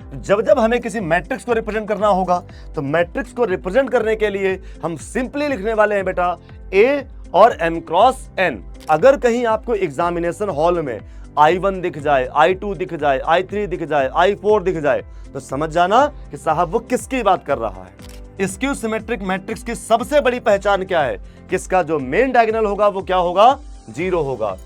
जब जब हमें किसी मैट्रिक्स को रिप्रेजेंट करना होगा तो मैट्रिक्स को रिप्रेजेंट करने के लिए हम सिंपली लिखने वाले हैं बेटा A और m क्रॉस n। अगर कहीं आपको एग्जामिनेशन हॉल में I1 दिख जाए, I2 दिख जाए, I3 दिख जाए, I4 दिख जाए तो समझ जाना कि साहब वो किसकी बात कर रहा है। स्क्यू सिमेट्रिक मैट्रिक्स की सबसे बड़ी पहचान क्या है कि इसका जो मेन डायगोनल होगा वो क्या होगा, 0 होगा।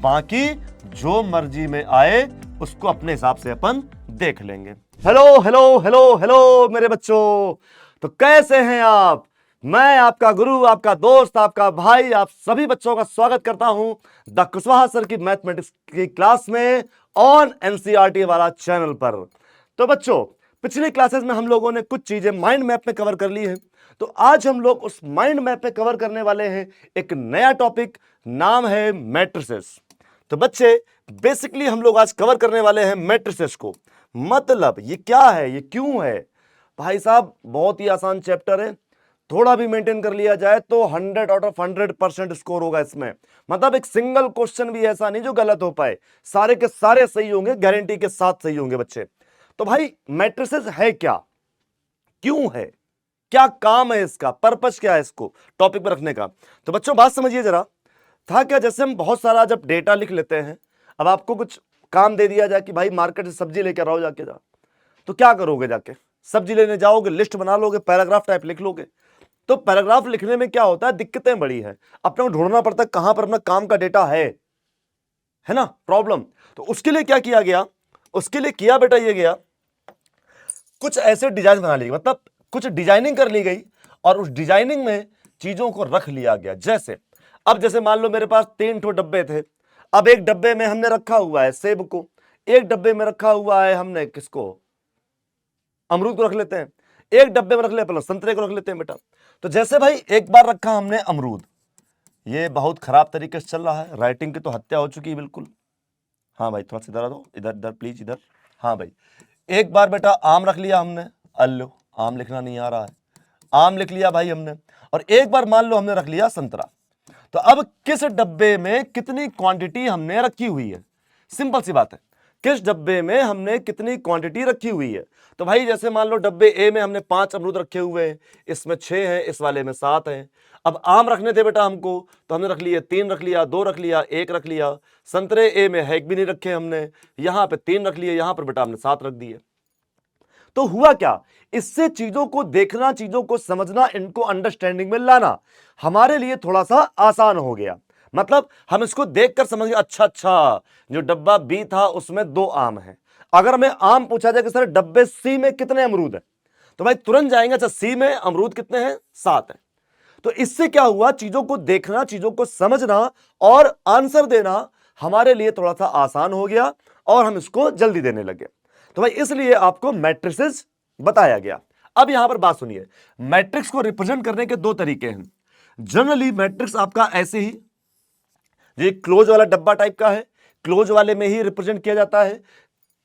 बाकी जो मर्जी में आए उसको अपने हिसाब से अपन देख लेंगे। हेलो हेलो हेलो हेलो मेरे बच्चों, तो कैसे हैं आप? मैं आपका गुरु, आपका दोस्त, आपका भाई, आप सभी बच्चों का स्वागत करता हूं द कुशवाहा सर की मैथमेटिक्स की क्लास में ऑन एनसीईआरटी वाला चैनल पर। तो बच्चों, पिछली क्लासेस में हम लोगों ने कुछ चीजें माइंड मैप में कवर कर ली है, तो आज हम लोग उस माइंड मैप में कवर करने वाले हैं एक नया टॉपिक, नाम है मैट्रिसेस। तो बच्चे, बेसिकली हम लोग आज कवर करने वाले हैं मैट्रिसेस को। मतलब ये क्या है, ये क्यों है? भाई साहब, बहुत ही आसान चैप्टर है, थोड़ा भी मेंटेन कर लिया जाए तो 100 आउट ऑफ 100% स्कोर होगा इसमें। मतलब एक सिंगल क्वेश्चन भी ऐसा नहीं जो गलत हो पाए, सारे के सारे सही होंगे, गारंटी के साथ सही होंगे बच्चे। तो भाई मैट्रिसेस है क्या, क्यों है, क्या काम है इसका, पर्पस क्या है इसको टॉपिक पर रखने का? तो बच्चों बात समझिए जरा। था क्या, जैसे हम बहुत सारा जब डेटा लिख लेते हैं, अब आपको कुछ काम दे दिया जाए कि भाई मार्केट से सब्जी लेकर आओ जाके जा, तो क्या करोगे? जाके सब्जी लेने जाओगे, लिस्ट बना लोगे, पैराग्राफ टाइप लिख लोगे। तो पैराग्राफ लिखने में क्या होता है, दिक्कतें बड़ी है, अपने को ढूंढना पड़ता है कहां पर अपना काम का डेटा है ना, प्रॉब्लम। तो उसके लिए क्या किया गया, उसके लिए किया बेटा ये गया, कुछ ऐसे डिजाइन बना ली, मतलब कुछ डिजाइनिंग कर ली गई और उस डिजाइनिंग में चीजों को रख लिया गया। जैसे अब जैसे मान लो मेरे पास 3 ठो डब्बे थे, अब एक डब्बे में हमने रखा हुआ है सेब को, एक डब्बे में रखा हुआ है हमने किसको, अमरूद को रख लेते हैं, एक डब्बे में रख ले पहले संतरे को रख लेते हैं बेटा। तो जैसे भाई एक बार रखा हमने अमरूद, ये बहुत खराब तरीके से चल रहा है, राइटिंग की तो हत्या हो चुकी है बिल्कुल। हाँ भाई थोड़ा सा इधर आ दो, इधर इधर प्लीज इधर। हाँ भाई, एक बार बेटा आम रख लिया हमने, अल्लो आम लिखना नहीं आ रहा है, आम लिख लिया भाई हमने। और एक बार मान लो हमने रख लिया संतरा। तो अब किस डब्बे में कितनी क्वांटिटी हमने रखी हुई है, सिंपल सी बात है, किस डब्बे में हमने कितनी क्वांटिटी रखी हुई है। तो भाई जैसे मान लो डब्बे ए में हमने 5 अमरूद रखे हुए हैं, इसमें 6 हैं, इस वाले में 7 हैं। अब आम रखने थे बेटा हमको, तो हमने रख लिए 3 रख लिया, 2 रख लिया, 1 रख लिया। संतरे ए में है एक भी नहीं रखे हमने, यहां पे 3 रख लिए, यहां पर बेटा हमने 7 रख दिए। तो हुआ क्या, इससे चीजों को देखना, चीजों को समझना, इनको अंडरस्टैंडिंग में लाना हमारे लिए थोड़ा सा आसान हो गया। मतलब हम इसको देखकर समझ गए, अच्छा अच्छा जो डब्बा बी था उसमें 2 आम है। अगर हमें आम पूछा जाए कि सर डब्बे सी में कितने अमरूद है, तो भाई तुरंत जाएंगे अच्छा सी में अमरूद कितने हैं, 7 है। तो इससे क्या हुआ, चीजों को देखना, चीजों को समझना और आंसर देना हमारे लिए थोड़ा सा आसान हो गया और हम इसको जल्दी देने लगे। तो भाई इसलिए आपको मैट्रिसेस बताया गया। अब यहां पर बात सुनिए, मैट्रिक्स को रिप्रेजेंट करने के 2 तरीके हैं। जनरली मैट्रिक्स आपका ऐसे ही, ये क्लोज वाला डब्बा टाइप का है, क्लोज वाले में ही रिप्रेजेंट किया जाता है।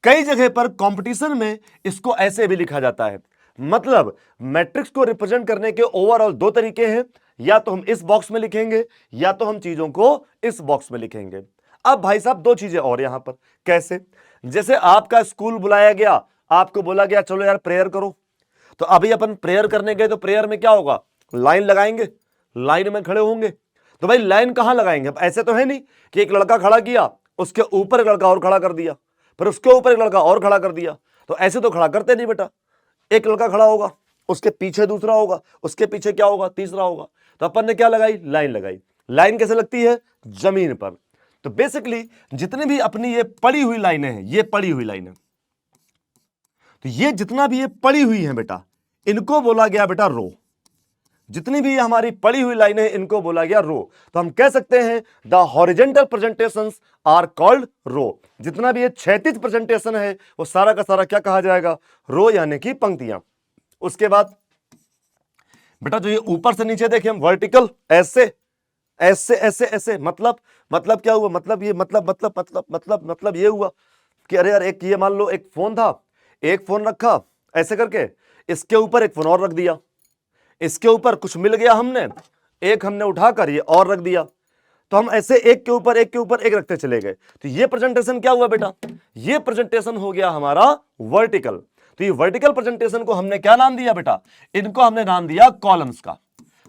कई जगह पर कंपटीशन में इसको ऐसे भी लिखा जाता है। मतलब मैट्रिक्स को रिप्रेजेंट करने के ओवरऑल 2 तरीके हैं, या तो हम इस बॉक्स में लिखेंगे या तो हम चीजों को इस बॉक्स में लिखेंगे। अब भाई साहब 2 चीजें और यहां पर, कैसे? जैसे आपका स्कूल बुलाया गया, आपको बोला गया चलो यार प्रेयर करो, तो अभी अपन प्रेयर करने गए तो प्रेयर में क्या होगा, लाइन लगाएंगे, लाइन में खड़े होंगे। तो भाई लाइन कहां लगाएंगे, अब ऐसे तो है नहीं कि एक लड़का खड़ा किया, उसके ऊपर एक लड़का और खड़ा कर दिया, फिर उसके ऊपर एक लड़का और खड़ा कर दिया, तो ऐसे तो खड़ा करते नहीं बेटा। एक लड़का खड़ा होगा, उसके पीछे दूसरा होगा, उसके पीछे क्या होगा, तीसरा होगा। तो अपन ने क्या लगाई, लाइन लगाई। लाइन कैसे लगती है, जमीन पर। तो बेसिकली जितनी भी अपनी ये पड़ी हुई लाइनें हैं, ये पड़ी हुई लाइनें, तो ये जितना भी ये पड़ी हुई है बेटा, इनको बोला गया बेटा रो। जितनी भी हमारी पड़ी हुई लाइनें इनको बोला गया रो। तो हम कह सकते हैं the horizontal presentations are called row. जितना भी ये क्षैतिज प्रेजेंटेशन है वो सारा का सारा क्या कहा जाएगा, रो, यानी कि पंक्तियां। उसके बाद बेटा जो ये ऊपर से नीचे देखें हम, वर्टिकल, ऐसे ऐसे ऐसे ऐसे, मतलब क्या हुआ, मतलब ये मतलब ये हुआ कि अरे यार एक ये मान लो एक फोन था, एक फोन रखा ऐसे करके, इसके ऊपर एक फोन और रख दिया, इसके ऊपर कुछ मिल गया हमने, एक हमने उठाकर ये और रख दिया। तो हम ऐसे एक के ऊपर एक के ऊपर एक रखते चले गए, तो ये प्रेजेंटेशन क्या हुआ बेटा, ये प्रेजेंटेशन हो गया हमारा वर्टिकल। तो ये वर्टिकल प्रेजेंटेशन को हमने क्या नाम दिया बेटा, इनको हमने नाम दिया कॉलम्स का।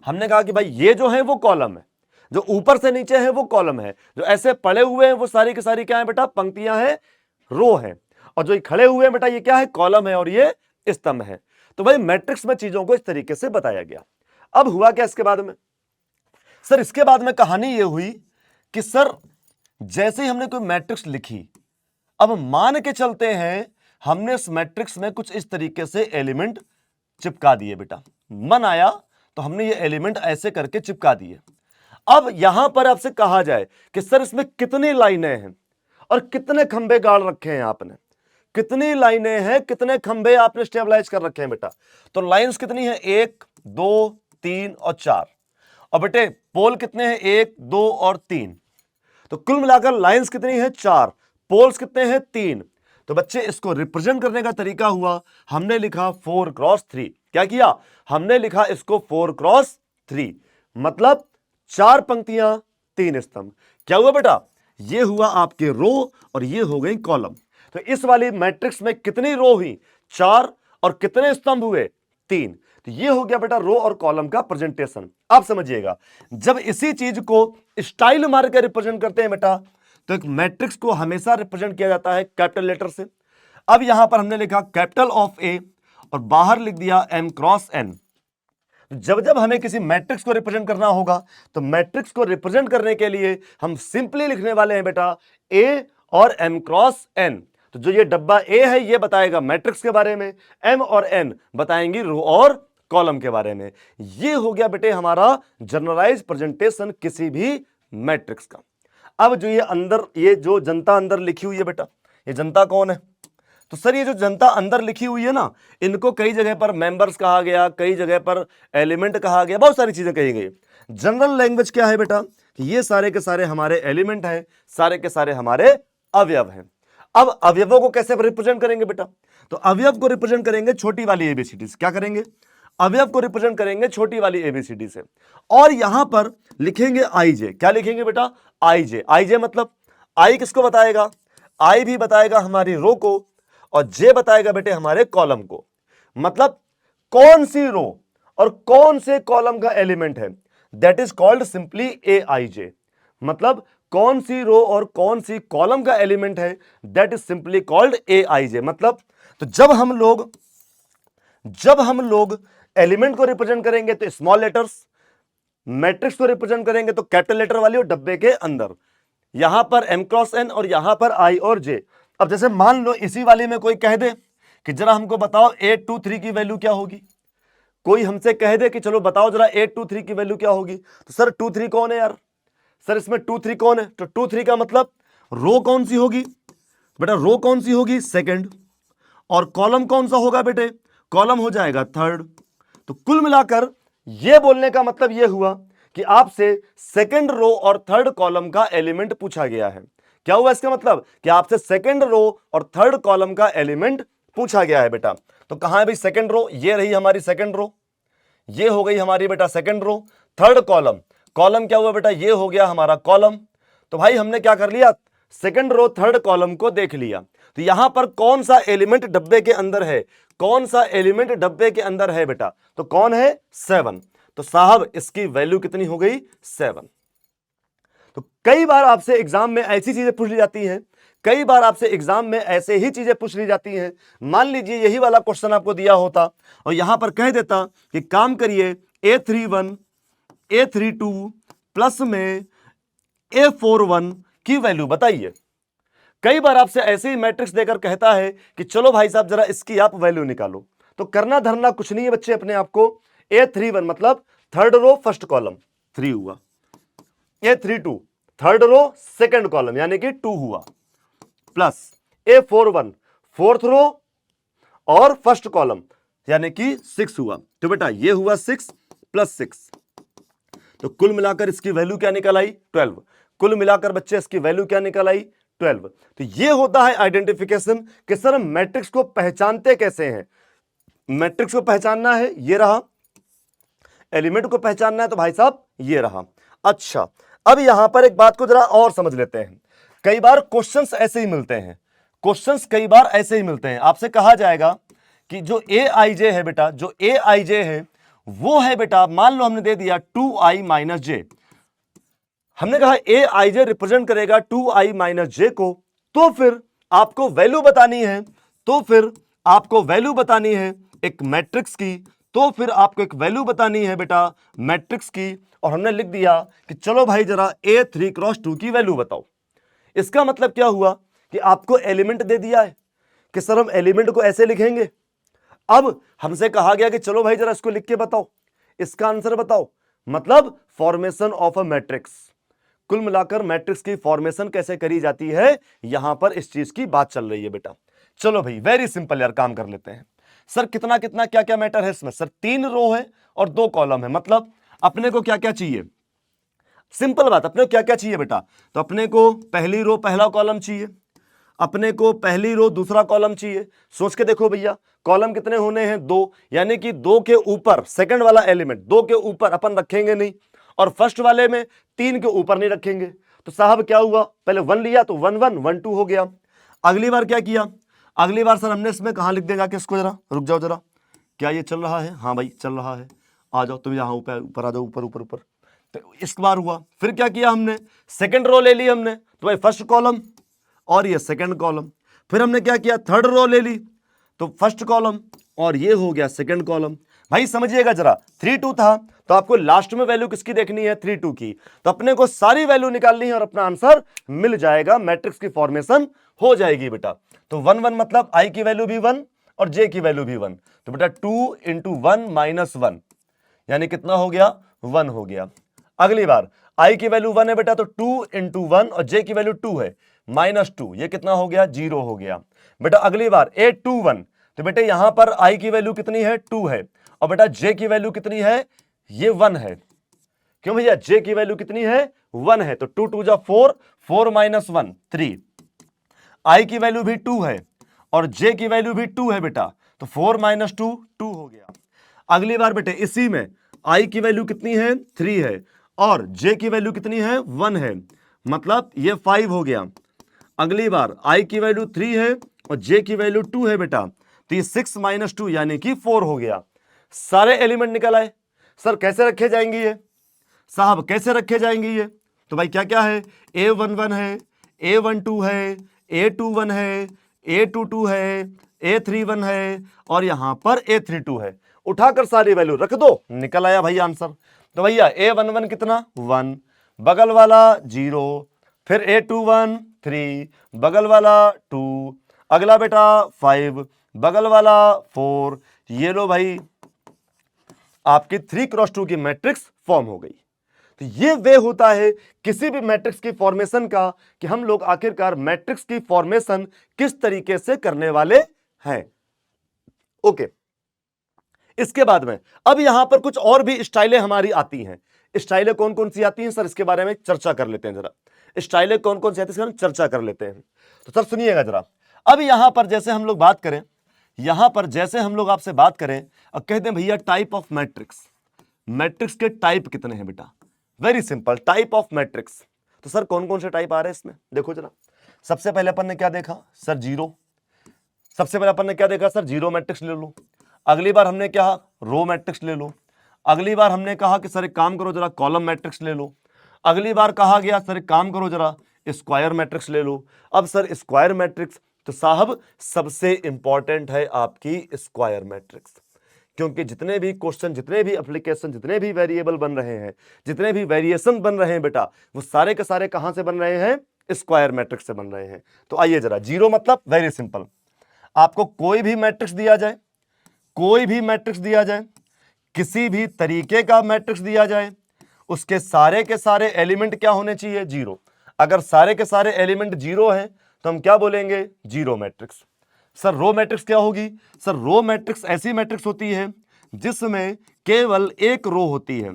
हमने कहा कि भाई ये जो है वो कॉलम है, जो ऊपर से नीचे है वो कॉलम है, जो ऐसे पड़े हुए हैं वो सारी की सारी क्या है बेटा, पंक्तियां हैं, रो है, और जो खड़े हुए हैं बेटा ये क्या है, कॉलम है, और ये स्तंभ है। तो भाई मैट्रिक्स में चीजों को इस तरीके से बताया गया। अब हुआ क्या इसके बाद में, सर इसके बाद में कहानी ये हुई कि सर जैसे ही हमने कोई मैट्रिक्स लिखी, अब मान के चलते हैं हमने इस मैट्रिक्स में कुछ इस तरीके से एलिमेंट चिपका दिए बेटा, मन आया तो हमने ये एलिमेंट ऐसे करके चिपका दिए। अब यहां पर आपसे कहा जाए कि सर इसमें कितनी लाइनें हैं और कितने खंबे गाड़ रखे हैं आपने, कितनी लाइनें हैं, कितने खंबे आपने स्टेबलाइज कर रखे हैं बेटा, तो लाइंस कितनी है, 1 2 3 और 4, और बेटे पोल कितने हैं, 1 2 और 3, तो कुल मिलाकर लाइंस कितनी है, 4, पोल्स कितने हैं, 3। तो बच्चे इसको रिप्रेजेंट करने का तरीका हुआ, हमने लिखा 4x3। क्या किया, हमने लिखा इसको 4x3, मतलब 4 पंक्तियां 3 स्तंभ। क्या हुआ बेटा, ये हुआ आपके रो और ये हो गई कॉलम। तो इस वाली मैट्रिक्स में कितनी रो हुई, 4, और कितने स्तंभ हुए, 3। तो ये हो गया बेटा रो और कॉलम का प्रेजेंटेशन। आप समझिएगा, जब इसी चीज को स्टाइल मार के रिप्रेजेंट करते हैं बेटा, तो एक मैट्रिक्स को हमेशा रिप्रेजेंट किया जाता है कैपिटल लेटर से। अब यहां पर हमने लिखा कैपिटल ऑफ ए और बाहर लिख दिया m×n। जब जब हमें किसी मैट्रिक्स को रिप्रेजेंट करना होगा, तो मैट्रिक्स को रिप्रेजेंट करने के लिए हम सिंपली लिखने वाले हैं बेटा a और m×n। तो जो ये डब्बा ए है ये बताएगा मैट्रिक्स के बारे में, m और n बताएंगी रो और कॉलम के बारे में। ये हो गया बेटे हमारा जनरलाइज प्रेजेंटेशन किसी भी मैट्रिक्स का। अब जो ये अंदर, ये जो जनता अंदर लिखी हुई है बेटा, ये जनता कौन है, तो सर ये जो जनता अंदर लिखी हुई है ना, इनको कई जगह पर मेंबर्स कहा गया, कई जगह पर एलिमेंट कहा गया, बहुत सारी चीजें कही गई। जनरल लैंग्वेज क्या है बेटा, कि ये सारे के सारे हमारे एलिमेंट हैं, सारे के सारे हमारे अवयव हैं। अब अवयवों को कैसे रिप्रेजेंट करेंगे बेटा, तो अवयव को रिप्रेजेंट करेंगे छोटी वाली एबीसीडी से। क्या करेंगे, अवयव को रिप्रेजेंट करेंगे छोटी वाली एबीसीडी से, और यहां पर लिखेंगे आई जे। क्या लिखेंगे बेटा, आई जे। आई जे मतलब आई किसको बताएगा, आई भी बताएगा हमारी रो को, और जे बताएगा बेटे हमारे कॉलम को। मतलब कौन सी रो और कौन से कॉलम का एलिमेंट है, that is called simply A I J. मतलब कौन सी रो और कौन सी कॉलम का एलिमेंट है, that is simply called A I J. मतलब तो जब हम लोग एलिमेंट को रिप्रेजेंट करेंगे तो स्मॉल लेटर्स, मैट्रिक्स को रिप्रेजेंट करेंगे तो कैपिटल लेटर वाली और डब्बे के अंदर, यहां पर m×n और यहां पर आई और जे। अब जैसे मान लो इसी वाली में कोई कह दे कि जरा हमको बताओ 823 की वैल्यू क्या होगी, कोई हमसे कह दे कि चलो बताओ जरा 823 की वैल्यू क्या होगी, तो सर 23 कौन है यार, सर इसमें 23 कौन है, तो 23 का मतलब रो कौन सी होगी बेटा, रो कौन सी होगी, सेकंड, और कॉलम कौन सा होगा बेटे, कॉलम हो जाएगा थर्ड। तो कुल मिलाकर यह बोलने का मतलब यह हुआ कि आपसे सेकंड रो और थर्ड कॉलम का एलिमेंट पूछा गया है। क्या हुआ इसका मतलब, कि आपसे सेकंड रो और थर्ड कॉलम का एलिमेंट पूछा गया है बेटा। तो कहां है भाई सेकंड रो, ये रही हमारी सेकंड रो, ये हो गई हमारी बेटा second row. Third column, column क्या हुआ बेटा, ये हो गया हमारा कॉलम। तो भाई हमने क्या कर लिया, सेकंड रो थर्ड कॉलम को देख लिया। तो यहां पर कौन सा एलिमेंट डब्बे के अंदर है, कौन सा एलिमेंट डब्बे के अंदर है बेटा, तो कौन है, 7। तो साहब इसकी वैल्यू कितनी हो गई, 7। तो कई बार आपसे एग्जाम में ऐसी चीजें पूछ ली जाती हैं, कई बार आपसे एग्जाम में ऐसे ही चीजें पूछ ली जाती हैं। मान लीजिए यही वाला क्वेश्चन आपको दिया होता और यहां पर कह देता कि काम करिए A31 A32 प्लस में A41 की वैल्यू बताइए। कई बार आपसे ऐसे ही मैट्रिक्स देकर कहता है कि चलो भाई साहब जरा इसकी आप वैल्यू निकालो। तो करना धरना कुछ नहीं है बच्चे, अपने आप को A31 मतलब थर्ड रो फर्स्ट कॉलम 3 हुआ, A32 third row second column यानी कि 2 हुआ, प्लस A41 फोर्थ रो और फर्स्ट कॉलम यानी कि 6 हुआ। तो बेटा ये हुआ 6 प्लस 6, तो कुल मिलाकर इसकी वैल्यू क्या निकल आई, 12। कुल मिलाकर बच्चे इसकी वैल्यू क्या निकल आई, 12। तो ये होता है आइडेंटिफिकेशन कि सर मैट्रिक्स को पहचानते कैसे हैं। मैट्रिक्स को पहचानना है ये रहा, एलिमेंट को पहचानना है तो भाई साहब ये रहा। अच्छा अब यहां पर एक बात को जरा और समझ लेते हैं। कई बार क्वेश्चंस ऐसे ही मिलते हैं, क्वेश्चंस कई बार ऐसे ही मिलते हैं। आपसे कहा जाएगा कि जो ए आई जे है बेटा, जो ए आई जे है वो है बेटा, मान लो हमने दे दिया 2i माइनस जे, हमने कहा ए आई जे रिप्रेजेंट करेगा 2i माइनस जे को, तो फिर आपको वैल्यू बतानी है, तो फिर आपको वैल्यू बतानी है एक मैट्रिक्स की, तो फिर आपको एक वैल्यू बतानी है बेटा मैट्रिक्स की। और हमने लिख दिया कि चलो भाई जरा A3 क्रॉस 2 की वैल्यू बताओ। इसका मतलब क्या हुआ कि आपको एलिमेंट दे दिया है कि सर हम एलिमेंट को ऐसे लिखेंगे। अब हमसे कहा गया कि चलो भाई जरा इसको लिख के बताओ, इसका आंसर बताओ, मतलब फॉर्मेशन ऑफ अ मैट्रिक्स। कुल मिलाकर मैट्रिक्स की फॉर्मेशन कैसे करी जाती है, यहां पर इस चीज की बात चल रही है बेटा। चलो भाई वेरी सिंपल यार, काम कर लेते हैं। सर कितना कितना क्या क्या मैटर है इसमें? सर 3 रो है और 2 कॉलम है, मतलब अपने को क्या क्या चाहिए? सिंपल बात, अपने को क्या क्या चाहिए बेटा? तो अपने को पहली रो पहला कॉलम चाहिए, अपने को पहली रो दूसरा कॉलम चाहिए। सोच के देखो भैया, कॉलम कितने होने हैं? 2, यानी कि 2 के ऊपर सेकंड वाला एलिमेंट 2 के ऊपर अपन रखेंगे नहीं, और फर्स्ट वाले में 3 के ऊपर नहीं रखेंगे। तो साहब क्या हुआ, पहले 1 लिया तो 1 1 1 2 हो गया। अगली बार क्या किया? अगली बार सर हमने इसमें कहां लिख दिया जाके, इसको जरा रुक जाओ जरा, क्या ये चल रहा है? हाँ भाई चल रहा है, आ जाओ तुम यहाँ ऊपर ऊपर आ जाओ, ऊपर ऊपर ऊपर। तो इस बार हुआ, फिर क्या किया हमने? सेकंड रो ले ली हमने, तो भाई फर्स्ट कॉलम और ये सेकंड कॉलम। फिर हमने क्या किया? थर्ड रो ले ली, तो फर्स्ट कॉलम और ये हो गया सेकंड कॉलम। भाई समझिएगा जरा, 3 2 था तो आपको लास्ट में वैल्यू किसकी देखनी है? 3 2 की। तो अपने को सारी वैल्यू निकालनी है और अपना आंसर मिल जाएगा, मैट्रिक्स की फॉर्मेशन हो जाएगी बेटा। तो 1 1 मतलब आई की वैल्यू भी 1 और जे की वैल्यू भी 1, तो बेटा 2 × 1 - 1 यानी कितना हो गया? 1 हो गया। अगली बार आई की वैल्यू 1 है बेटा, तो 2 × 1 और जे की वैल्यू 2 है -2, ये कितना हो गया? 0 हो गया बेटा। अगली बार 8 2 1, तो बेटे यहां पर आई की वैल्यू कितनी है? 2 है, और बेटा जे की वैल्यू कितनी है? ये 1 है। क्यों भैया? जे की वैल्यू कितनी है? 1 है, तो 2 2 जा 4, 4 - 1 3। आई की वैल्यू भी 2 है और जे की वैल्यू भी 2 है बेटा, तो 4 - 2 2 हो गया। अगली बार बेटे इसी में आई की वैल्यू कितनी है? 3 है, और जे की वैल्यू कितनी है? 1 है, मतलब ये 5 हो गया। अगली बार आई की वैल्यू 3 है और जे की वैल्यू 2 है बेटा, तो ये 6 - 2 यानी कि 4 हो गया। सारे एलिमेंट निकल आए। सर कैसे रखे जाएंगे ये? साहब कैसे रखे जाएंगे ये? तो भाई क्या क्या है? A11 है, A12 है, A21 है, A22 है, A31 है, और यहां पर A32 है। उठाकर सारी वैल्यू रख दो, निकल आया भाई आंसर। तो भैया A11 कितना? 1, बगल वाला 0, फिर A21 3, बगल वाला 2, अगला बेटा 5, बगल वाला 4। ये लो भाई आपकी 3 क्रॉस 2 की मैट्रिक्स फॉर्म हो गई। तो ये वे होता है किसी भी मैट्रिक्स की फॉर्मेशन का, कि हम लोग आखिरकार मैट्रिक्स की फॉर्मेशन किस तरीके से करने वाले हैं। ओके, इसके बाद में अब यहां पर कुछ और भी स्टाइलें हमारी आती हैं। स्टाइलें कौन कौन सी आती हैं सर, इसके बारे में चर्चा कर लेते हैं जरा। स्टाइलें कौन कौन सी आती है, चर्चा कर लेते हैं। तो सर सुनिएगा जरा, अब यहां पर जैसे हम लोग बात करें, यहां पर जैसे हम लोग आपसे बात करें और कहते हैं भैया टाइप ऑफ मैट्रिक्स, मैट्रिक्स के टाइप कितने हैं बेटा? Very simple, type of matrix. तो सर कौन कौन से टाइप आ रहे हैं इसमें, देखो जरा। सबसे पहले अपन ने क्या देखा सर? जीरो। सबसे पहले अपन ने क्या देखा सर? जीरो मैट्रिक्स ले लो। अगली बार हमने क्या? रो मैट्रिक्स ले लो। अगली बार हमने कहा कि सर एक काम करो जरा, कॉलम मैट्रिक्स ले लो। अगली बार कहा गया सर एक काम करो जरा, स्क्वायर मैट्रिक्स ले लो। अब सर स्क्वायर मैट्रिक्स, तो साहब सबसे इंपॉर्टेंट है आपकी स्क्वायर मैट्रिक्स, क्योंकि जितने भी क्वेश्चन, जितने भी एप्लीकेशन, जितने भी वेरिएबल बन रहे हैं, जितने भी वेरिएशन बन रहे हैं बेटा, वो सारे के सारे कहां से बन रहे हैं? स्क्वायर मैट्रिक्स से बन रहे हैं। तो आइए जरा, जीरो मतलब वेरी सिंपल, आपको कोई भी मैट्रिक्स दिया जाए, कोई भी मैट्रिक्स दिया जाए, किसी भी तरीके का मैट्रिक्स दिया जाए, उसके सारे के सारे एलिमेंट क्या होने चाहिए? जीरो। अगर सारे के सारे एलिमेंट जीरो हैं तो हम क्या बोलेंगे? Zero matrix. Sir row matrix क्या होगी? सर रो मैट्रिक्स ऐसी मैट्रिक्स होती है जिसमें केवल एक रो होती है।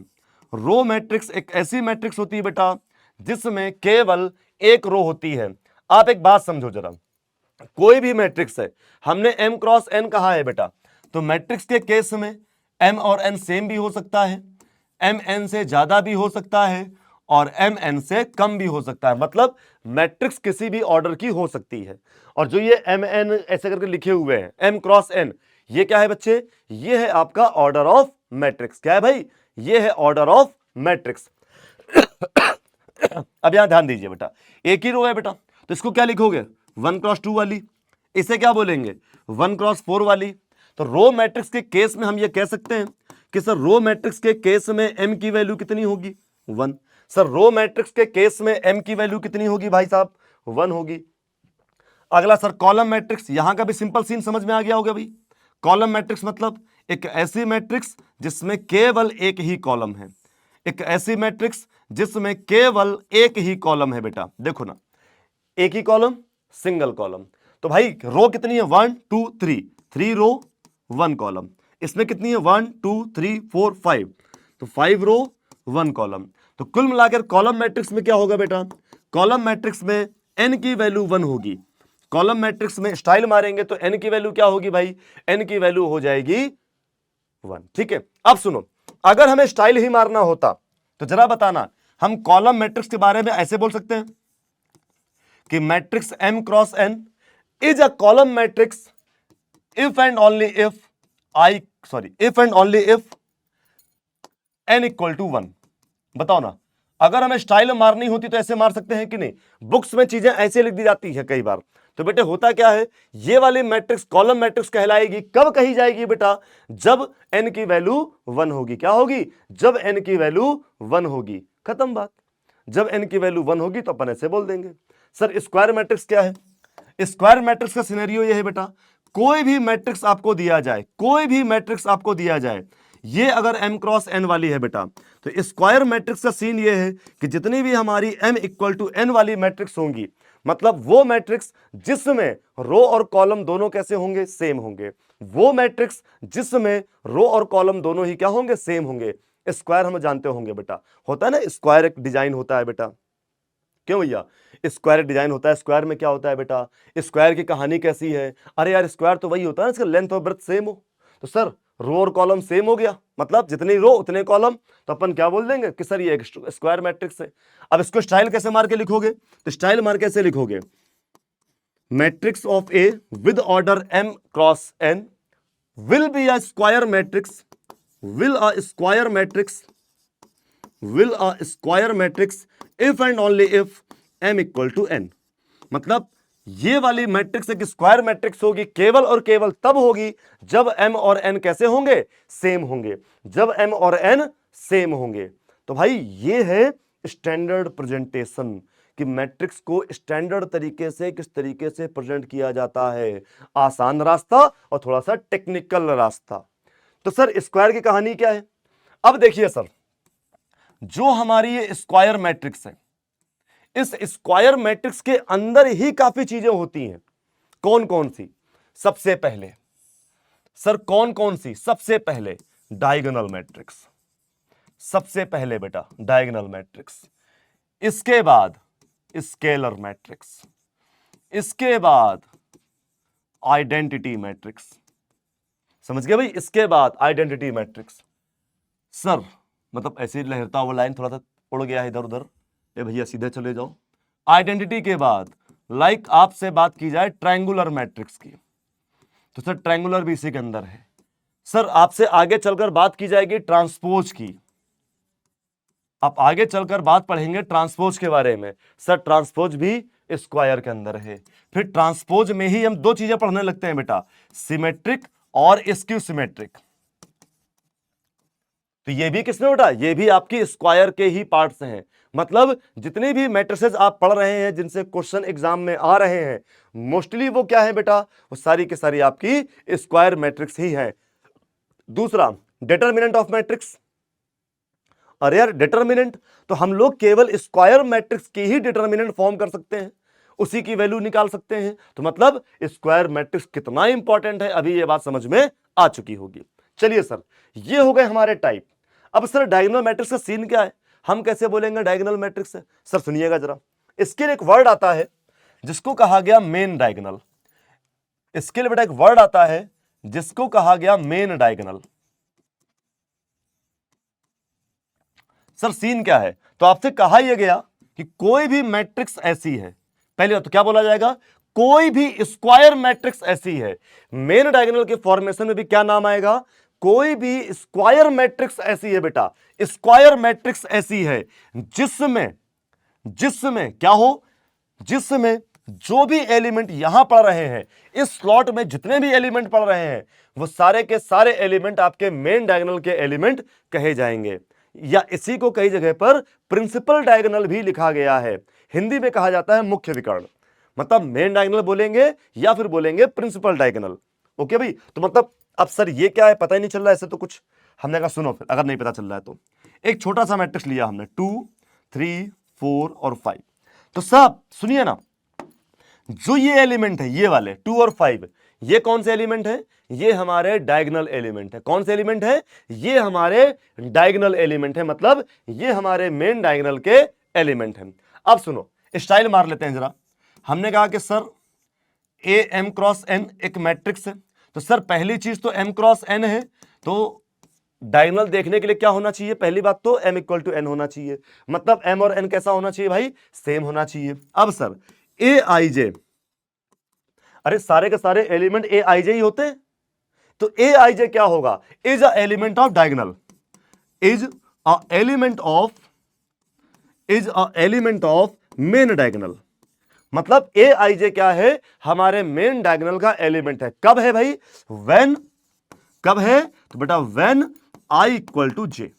रो मैट्रिक्स एक ऐसी मैट्रिक्स होती है बेटा जिसमें केवल एक रो होती है। आप एक बात समझो जरा, कोई भी मैट्रिक्स है, हमने m क्रॉस n कहा है बेटा, तो मैट्रिक्स के केस में m और n सेम भी हो सकता है, m n से ज्यादा भी हो सकता है, और mn से कम भी हो सकता है, मतलब मैट्रिक्स किसी भी ऑर्डर की हो सकती है। और जो ये mn ऐसे करके लिखे हुए हैं m क्रॉस n, ये क्या है बच्चे, ये है आपका ऑर्डर ऑफ मैट्रिक्स। क्या है भाई, ये है ऑर्डर ऑफ मैट्रिक्स। अब यहां ध्यान दीजिए बेटा, एक ही रो है बेटा, तो इसको क्या लिखोगे, 1 क्रॉस 2 वाली। इसे क्या बोलेंगे, 1 क्रॉस 4 वाली। तो रो मैट्रिक्स के केस में हम ये कह सकते हैं कि सर रो मैट्रिक्स के केस में m की वैल्यू कितनी होगी, 1। सर रो मैट्रिक्स के केस में m की वैल्यू कितनी होगी भाई साहब, 1 होगी। अगला सर कॉलम मैट्रिक्स, यहां का भी सिंपल सीन समझ में आ गया होगा भाई। कॉलम मैट्रिक्स मतलब एक ऐसी मैट्रिक्स जिसमें केवल एक ही कॉलम है, एक ऐसी मैट्रिक्स जिसमें केवल एक ही कॉलम है बेटा। देखो ना, एक ही कॉलम, सिंगल कॉलम। तो भाई रो कितनी है, 1 2 3, 3 रो 1 कॉलम। इसमें कितनी है, 1 2 3 4 5, तो 5 रो 1 कॉलम। तो कुल मिलाकर कॉलम मैट्रिक्स में क्या होगा बेटा, कॉलम मैट्रिक्स में n की वैल्यू 1 होगी। कॉलम मैट्रिक्स में स्टाइल मारेंगे तो n की वैल्यू क्या होगी भाई, n की वैल्यू हो जाएगी 1। ठीक है, अब सुनो, अगर हमें स्टाइल ही मारना होता तो जरा बताना, हम कॉलम मैट्रिक्स के बारे में ऐसे बोल सकते हैं कि matrix m cross n is a column matrix if and only if n equal to 1। बताओ ना, अगर हमें स्टाइल मारनी होती तो ऐसे मार सकते हैं कि नहीं, बुक्स में चीजें ऐसे लिख दी जाती है कई बार। तो बेटे होता क्या है, ये वाली मैट्रिक्स कॉलम मैट्रिक्स कहलाएगी, कब कही जाएगी बेटा, जब n की वैल्यू 1 होगी। क्या होगी, जब n की वैल्यू 1 होगी, खत्म बात। जब n की वैल्यू 1 होगी तो अपन ऐसे बोल देंगे। सर स्क्वायर मैट्रिक्स क्या है, स्क्वायर मैट्रिक्स का सिनेरियो ये है बेटा, कोई भी मैट्रिक्स आपको दिया जाए, कोई भी मैट्रिक्स आपको दिया जाए, ये अगर m क्रॉस n वाली है बेटा, तो स्क्वायर मैट्रिक्स का सीन ये है कि जितनी भी हमारी m इक्वल टू n वाली मैट्रिक्स होंगी, मतलब वो मैट्रिक्स जिसमें रो और कॉलम दोनों कैसे होंगे, सेम होंगे। वो मैट्रिक्स जिसमें रो और कॉलम दोनों ही क्या होंगे, सेम होंगे। स्क्वायर हम जानते होंगे बेटा, होता है ना स्क्वायर एक डिजाइन होता है बेटा। क्यों भैया, स्क्वायर डिजाइन होता है, स्क्वायर में क्या होता है बेटा, स्क्वायर की कहानी कैसी है, अरे यार स्क्वायर तो वही होता है ना इसका लेंथ और ब्रेड्थ सेम हो। तो सर रो और कॉलम सेम हो गया, मतलब जितनी रो उतने कॉलम, तो अपन क्या बोल देंगे कि सर ये एक स्क्वायर मैट्रिक्स है। अब इसको स्टाइल कैसे मार के लिखोगे, तो स्टाइल मार कैसे लिखोगे, matrix of A with order m cross n will be a square matrix, will a square matrix if and only if m equal to n। मतलब ये वाली मैट्रिक्स एक स्क्वायर मैट्रिक्स होगी, केवल और केवल तब होगी जब m और n कैसे होंगे, सेम होंगे। जब m और n सेम होंगे। तो भाई ये है स्टैंडर्ड प्रेजेंटेशन कि मैट्रिक्स को स्टैंडर्ड तरीके से किस तरीके से प्रेजेंट किया जाता है, आसान रास्ता और थोड़ा सा टेक्निकल रास्ता। तो सर स्क्वायर की कहानी क्या है, अब देखिए सर, जो हमारी ये स्क्वायर मैट्रिक्स है, इस स्क्वायर मैट्रिक्स के अंदर ही काफी चीजें होती हैं। कौन कौन सी, सबसे पहले सर कौन कौन सी, सबसे पहले डायगोनल मैट्रिक्स, सबसे पहले बेटा डायगोनल मैट्रिक्स, इसके बाद स्केलर मैट्रिक्स, इसके बाद आइडेंटिटी मैट्रिक्स। समझ गए भाई, इसके बाद आइडेंटिटी मैट्रिक्स। सर मतलब ऐसे लहरता हुआ लाइन थोड़ा सा उड़ गया है इधर उधर, ए भैया सीधे चले जाओ। आइडेंटिटी के बाद लाइक आपसे बात की जाए ट्रायंगुलर मैट्रिक्स की, तो सर ट्रायंगुलर भी इसी के अंदर है। सर आपसे आगे चलकर बात की जाएगी ट्रांसपोज की, आप आगे चलकर बात पढ़ेंगे ट्रांसपोज के बारे में। सर ट्रांसपोज भी स्क्वायर के अंदर है। फिर ट्रांसपोज में ही हम दो चीजें पढ़ने लगते हैं बेटा, सिमेट्रिक और स्क्यू सिमेट्रिक। तो ये भी किसमें बेटा, ये भी आपकी स्क्वायर के ही पार्ट्स हैं। मतलब जितनी भी मैट्रिसेस आप पढ़ रहे हैं, जिनसे क्वेश्चन एग्जाम में आ रहे हैं, मोस्टली वो क्या है बेटा, वो सारी की सारी आपकी स्क्वायर मैट्रिक्स ही है। दूसरा डिटरमिनेंट ऑफ मैट्रिक्स। अरे यार डिटरमिनेंट, तो हम लोग केवल स्क्वायर मैट्रिक्स की ही डिटरमिनेंट फॉर्म कर सकते हैं, उसी की वैल्यू निकाल सकते हैं। तो मतलब स्क्वायर मैट्रिक्स कितना इंपॉर्टेंट है, अभी ये बात समझ में आ चुकी होगी। चलिए सर, ये हो गए हमारे टाइप। अब सर डायगोनल मैट्रिक्स का सीन क्या है, हम कैसे बोलेंगे डायगोनल मैट्रिक्स है। सर सुनिएगा जरा, इसके लिए एक वर्ड आता है जिसको कहा गया मेन डायगोनल। इसके लिए बेटा एक वर्ड आता है जिसको कहा गया मेन डायगोनल। सर सीन क्या है? तो आपसे कहा यह गया कि कोई भी मैट्रिक्स ऐसी है, पहली बात तो क्या बोला जाएगा, कोई भी स्क्वायर मैट्रिक्स ऐसी है। मेन डायगोनल के फॉर्मेशन में भी क्या नाम आएगा, कोई भी स्क्वायर मैट्रिक्स ऐसी है बेटा, स्क्वायर मैट्रिक्स ऐसी है जिसमें जिसमें क्या हो, जिसमें जो भी एलिमेंट यहां पढ़ रहे हैं, इस स्लॉट में जितने भी एलिमेंट पढ़ रहे हैं, वो सारे के सारे एलिमेंट आपके मेन डायगोनल के एलिमेंट कहे जाएंगे। या इसी को कई जगह पर प्रिंसिपल डायगोनल भी लिखा गया है। हिंदी में कहा जाता है मुख्य विकर्ण, मतलब मेन डायगोनल बोलेंगे या फिर बोलेंगे प्रिंसिपल डायगोनल। ओके भाई, तो मतलब अब सर ये क्या है, पता ही नहीं चल रहा है ऐसे तो कुछ। हमने कहा सुनो फिर, अगर नहीं पता चल रहा है तो एक छोटा सा मैट्रिक्स लिया हमने 2 3 4 और 5। तो सब सुनिए ना, जो ये एलिमेंट है ये वाले 2 और 5, ये कौन से एलिमेंट है, ये हमारे डायगोनल एलिमेंट है। कौन से एलिमेंट है, ये हमारे डायगोनल एलिमेंट है, मतलब ये हमारे मेन डायगोनल के एलिमेंट हैं। अब सुनो, स्टाइल मार लेते हैं जरा। हमने कहा कि sir A M cross N एक मैट्रिक्स है, तो सर पहली चीज तो एम क्रॉस एन है, तो डायगोनल देखने के लिए क्या होना चाहिए, पहली बात तो m इक्वल टू एन होना चाहिए, मतलब m और n कैसा होना चाहिए भाई, सेम होना चाहिए। अब सर ए आई जे, अरे सारे के सारे एलिमेंट ए आई जे ही होते हैं, तो ए आई जे क्या होगा, is a element of diagonal, is a element of main diagonal. मतलब ए आई जे क्या है, हमारे मेन डायगोनल का एलिमेंट है। कब है भाई, व्हेन, कब है तो बेटा व्हेन आई इक्वल टू जे,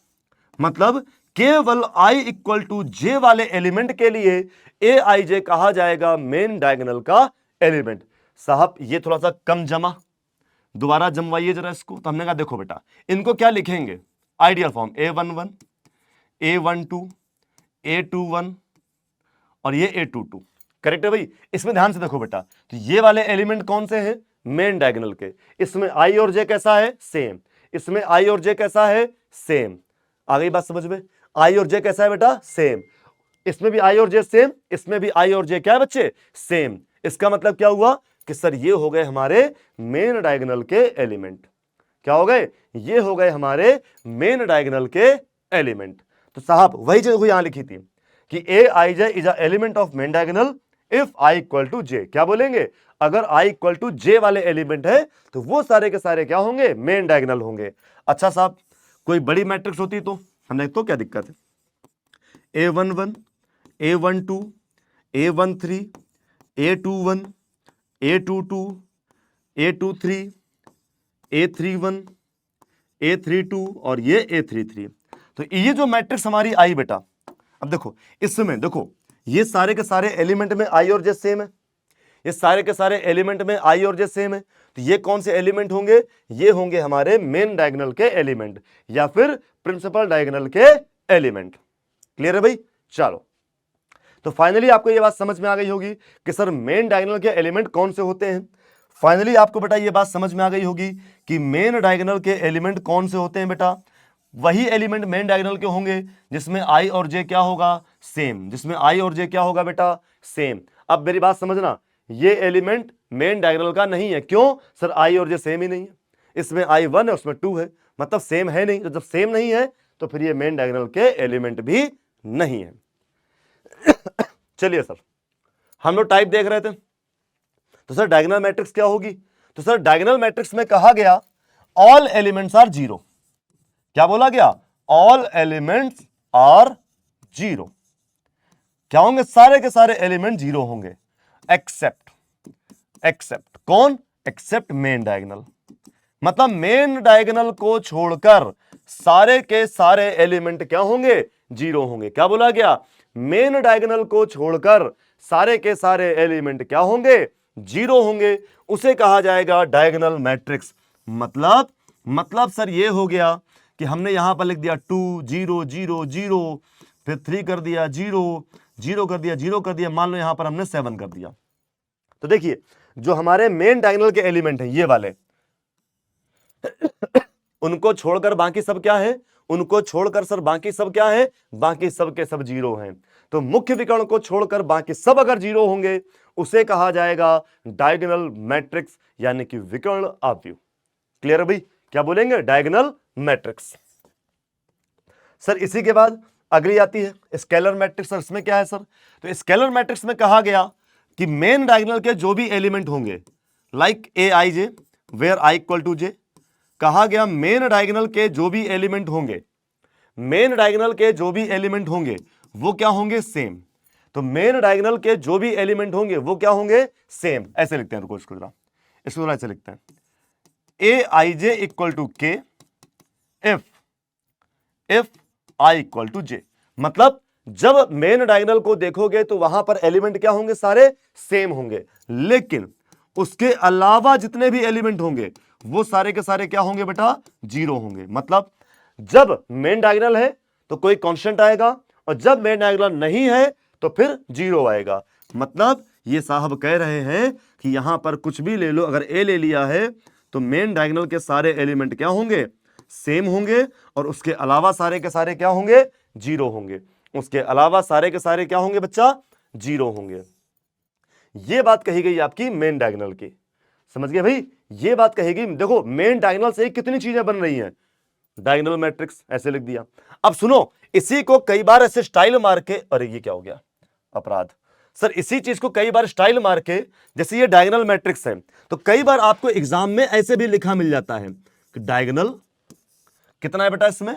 मतलब केवल आई इक्वल टू जे वाले एलिमेंट के लिए ए आई जे कहा जाएगा मेन डायगोनल का एलिमेंट। साहब ये थोड़ा सा कम जमा, दोबारा जमवाइए जरा इसको। तो हमने कहा देखो बेटा, इनको क्या लिखेंगे, ideal form A11 A12 A21 और ये A22, करेक्ट है भाई। इसमें ध्यान से देखो बेटा, तो ये वाले एलिमेंट कौन से हैं, मेन डायगोनल के। इसमें आई और जे कैसा है, सेम। इसमें आई और जे कैसा है, सेम। आ गई बात समझ में, आई और जे कैसा है बेटा, सेम। इसमें भी आई और जे सेम, इसमें भी आई और जे क्या है बच्चे, सेम। इसका मतलब क्या हुआ कि सर ये हो गए हमारे मेन डायगोनल के एलिमेंट। क्या हो गए, ये हो गए हमारे मेन डायगोनल के एलिमेंट। तो साहब वही चीज यहां लिखी थी कि A I J is a element of main diagonal if I equal to J. क्या बोलेंगे, अगर आई इक्वल टू जे वाले एलिमेंट है तो वो सारे के सारे क्या होंगे, मेन डायगोनल होंगे। अच्छा साहब, कोई बड़ी मैट्रिक्स होती तो हमने तो क्या दिक्कत है, A11 A12 A13 A21 A22 A23 A31 A32 और ये A33। तो ये जो मैट्रिक्स हमारी आई बेटा, अब देखो इसमें देखो, ये सारे के सारे एलिमेंट में आई और जे सेम है, ये सारे के सारे एलिमेंट में आई और जे सेम है। तो ये कौन से एलिमेंट होंगे, ये होंगे हमारे मेन डायगोनल के एलिमेंट या फिर प्रिंसिपल डायगोनल के एलिमेंट। क्लियर है भाई, चलो। तो फाइनली आपको ये बात समझ में आ गई होगी कि सर मेन डायगोनल के एलिमेंट कौन से होते हैं। फाइनली आपको बेटा ये बात समझ में आ गई होगी कि मेन डायगोनल के एलिमेंट कौन से होते हैं बेटा, वही एलिमेंट मेन डायगोनल के होंगे जिसमें आई और जे क्या होगा, सेम। जिसमें आई और जे क्या होगा बेटा, सेम। अब मेरी बात समझना, ये एलिमेंट मेन डायगोनल का नहीं है। क्यों सर, आई और जे सेम ही नहीं है, इसमें आई 1 है उसमें 2 है, मतलब सेम है नहीं। तो जब सेम नहीं है तो फिर ये मेन डायगोनल के एलिमेंट भी नहीं है। चलिए सर, हम लोग टाइप देख रहे थे, तो सर डायगोनल मैट्रिक्स क्या होगी। तो सर डायगोनल मैट्रिक्स में कहा गया ऑल एलिमेंट्स आर जीरो। क्या बोला गया, ऑल एलिमेंट्स आर जीरो। क्या होंगे, सारे के सारे एलिमेंट जीरो होंगे एक्सेप्ट कौन, एक्सेप्ट मेन डायगोनल। मतलब मेन डायगोनल को छोड़कर सारे के सारे एलिमेंट क्या होंगे, जीरो होंगे। क्या बोला गया, मेन डायगोनल को छोड़कर सारे के सारे एलिमेंट क्या होंगे, जीरो होंगे। उसे कहा जाएगा डायगोनल मैट्रिक्स। मतलब सर ये हो गया कि हमने यहां पर लिख दिया 2 0 0 0, फिर 3 कर दिया 0 0 कर दिया 0 कर दिया, मान लो यहां पर हमने 7 कर दिया। तो देखिए जो हमारे मेन डायगोनल के एलिमेंट हैं ये वाले, उनको छोड़कर बाकी सब क्या है, उनको छोड़कर सर बाकी सब क्या है, बाकी सब के सब जीरो हैं। तो मुख्य विकर्ण को छोड़कर बाकी सब अगर जीरो होंगे उसे कहा जाएगा डायगोनल मैट्रिक्स, यानी कि विकर्ण आव्यूह। क्लियर है भाई, क्या बोलेंगे, डायगोनल मैट्रिक्स। सर इसी के बाद अगली आती है स्केलर मैट्रिक्स। सर इसमें क्या है सर? तो स्केलर मैट्रिक्स में कहा गया कि मेन डायगोनल के जो भी एलिमेंट होंगे like A I J where I equal to J, कहा गया मेन डायगोनल के जो भी एलिमेंट होंगे, मेन डायगोनल के जो भी एलिमेंट होंगे वो क्या होंगे? सेम। तो मेन डायगोनल के जो भी एलिमेंट होंगे वो क्या होंगे? सेम। ऐसे लिखते हैं, रुको इसको जरा, इसको जरा ऐसे लिखते हैं, ए आई जे इक्वल टू के इफ आई इक्वल टू जे। मतलब जब मेन डायगोनल को देखोगे तो वहां पर एलिमेंट क्या होंगे? सारे सेम होंगे, लेकिन उसके अलावा जितने भी एलिमेंट होंगे वो सारे के सारे क्या होंगे बेटा? जीरो होंगे। मतलब जब मेन डायगोनल है तो कोई कांस्टेंट आएगा, और जब मेन डायगोनल नहीं है तो फिर जीरो आएगा। मतलब ये साहब कह रहे हैं कि यहां पर कुछ भी ले लो, अगर ए ले लिया है तो मेन डायगोनल के सारे एलिमेंट क्या होंगे? सेम होंगे, और उसके अलावा सारे के सारे क्या होंगे? जीरो होंगे। उसके अलावा सारे के सारे क्या होंगे बच्चा? जीरो होंगे। ये बात कही गई आपकी मेन डायगोनल की, समझ गए भाई? ये बात कहेगी, देखो मेन डायगोनल से कितनी चीजें बन रही हैं, डायगोनल मैट्रिक्स ऐसे लिख दिया। अब सुनो, इसी को कई बार ऐसे स्टाइल मार के, अरे ये क्या हो गया? अपराध सर, इसी चीज को कई बार स्टाइल मार के, जैसे ये डायगोनल मैट्रिक्स है, तो कई बार आपको एग्जाम में ऐसे भी लिखा मिल जाता है कि डायगोनल कितना है बेटा? इसमें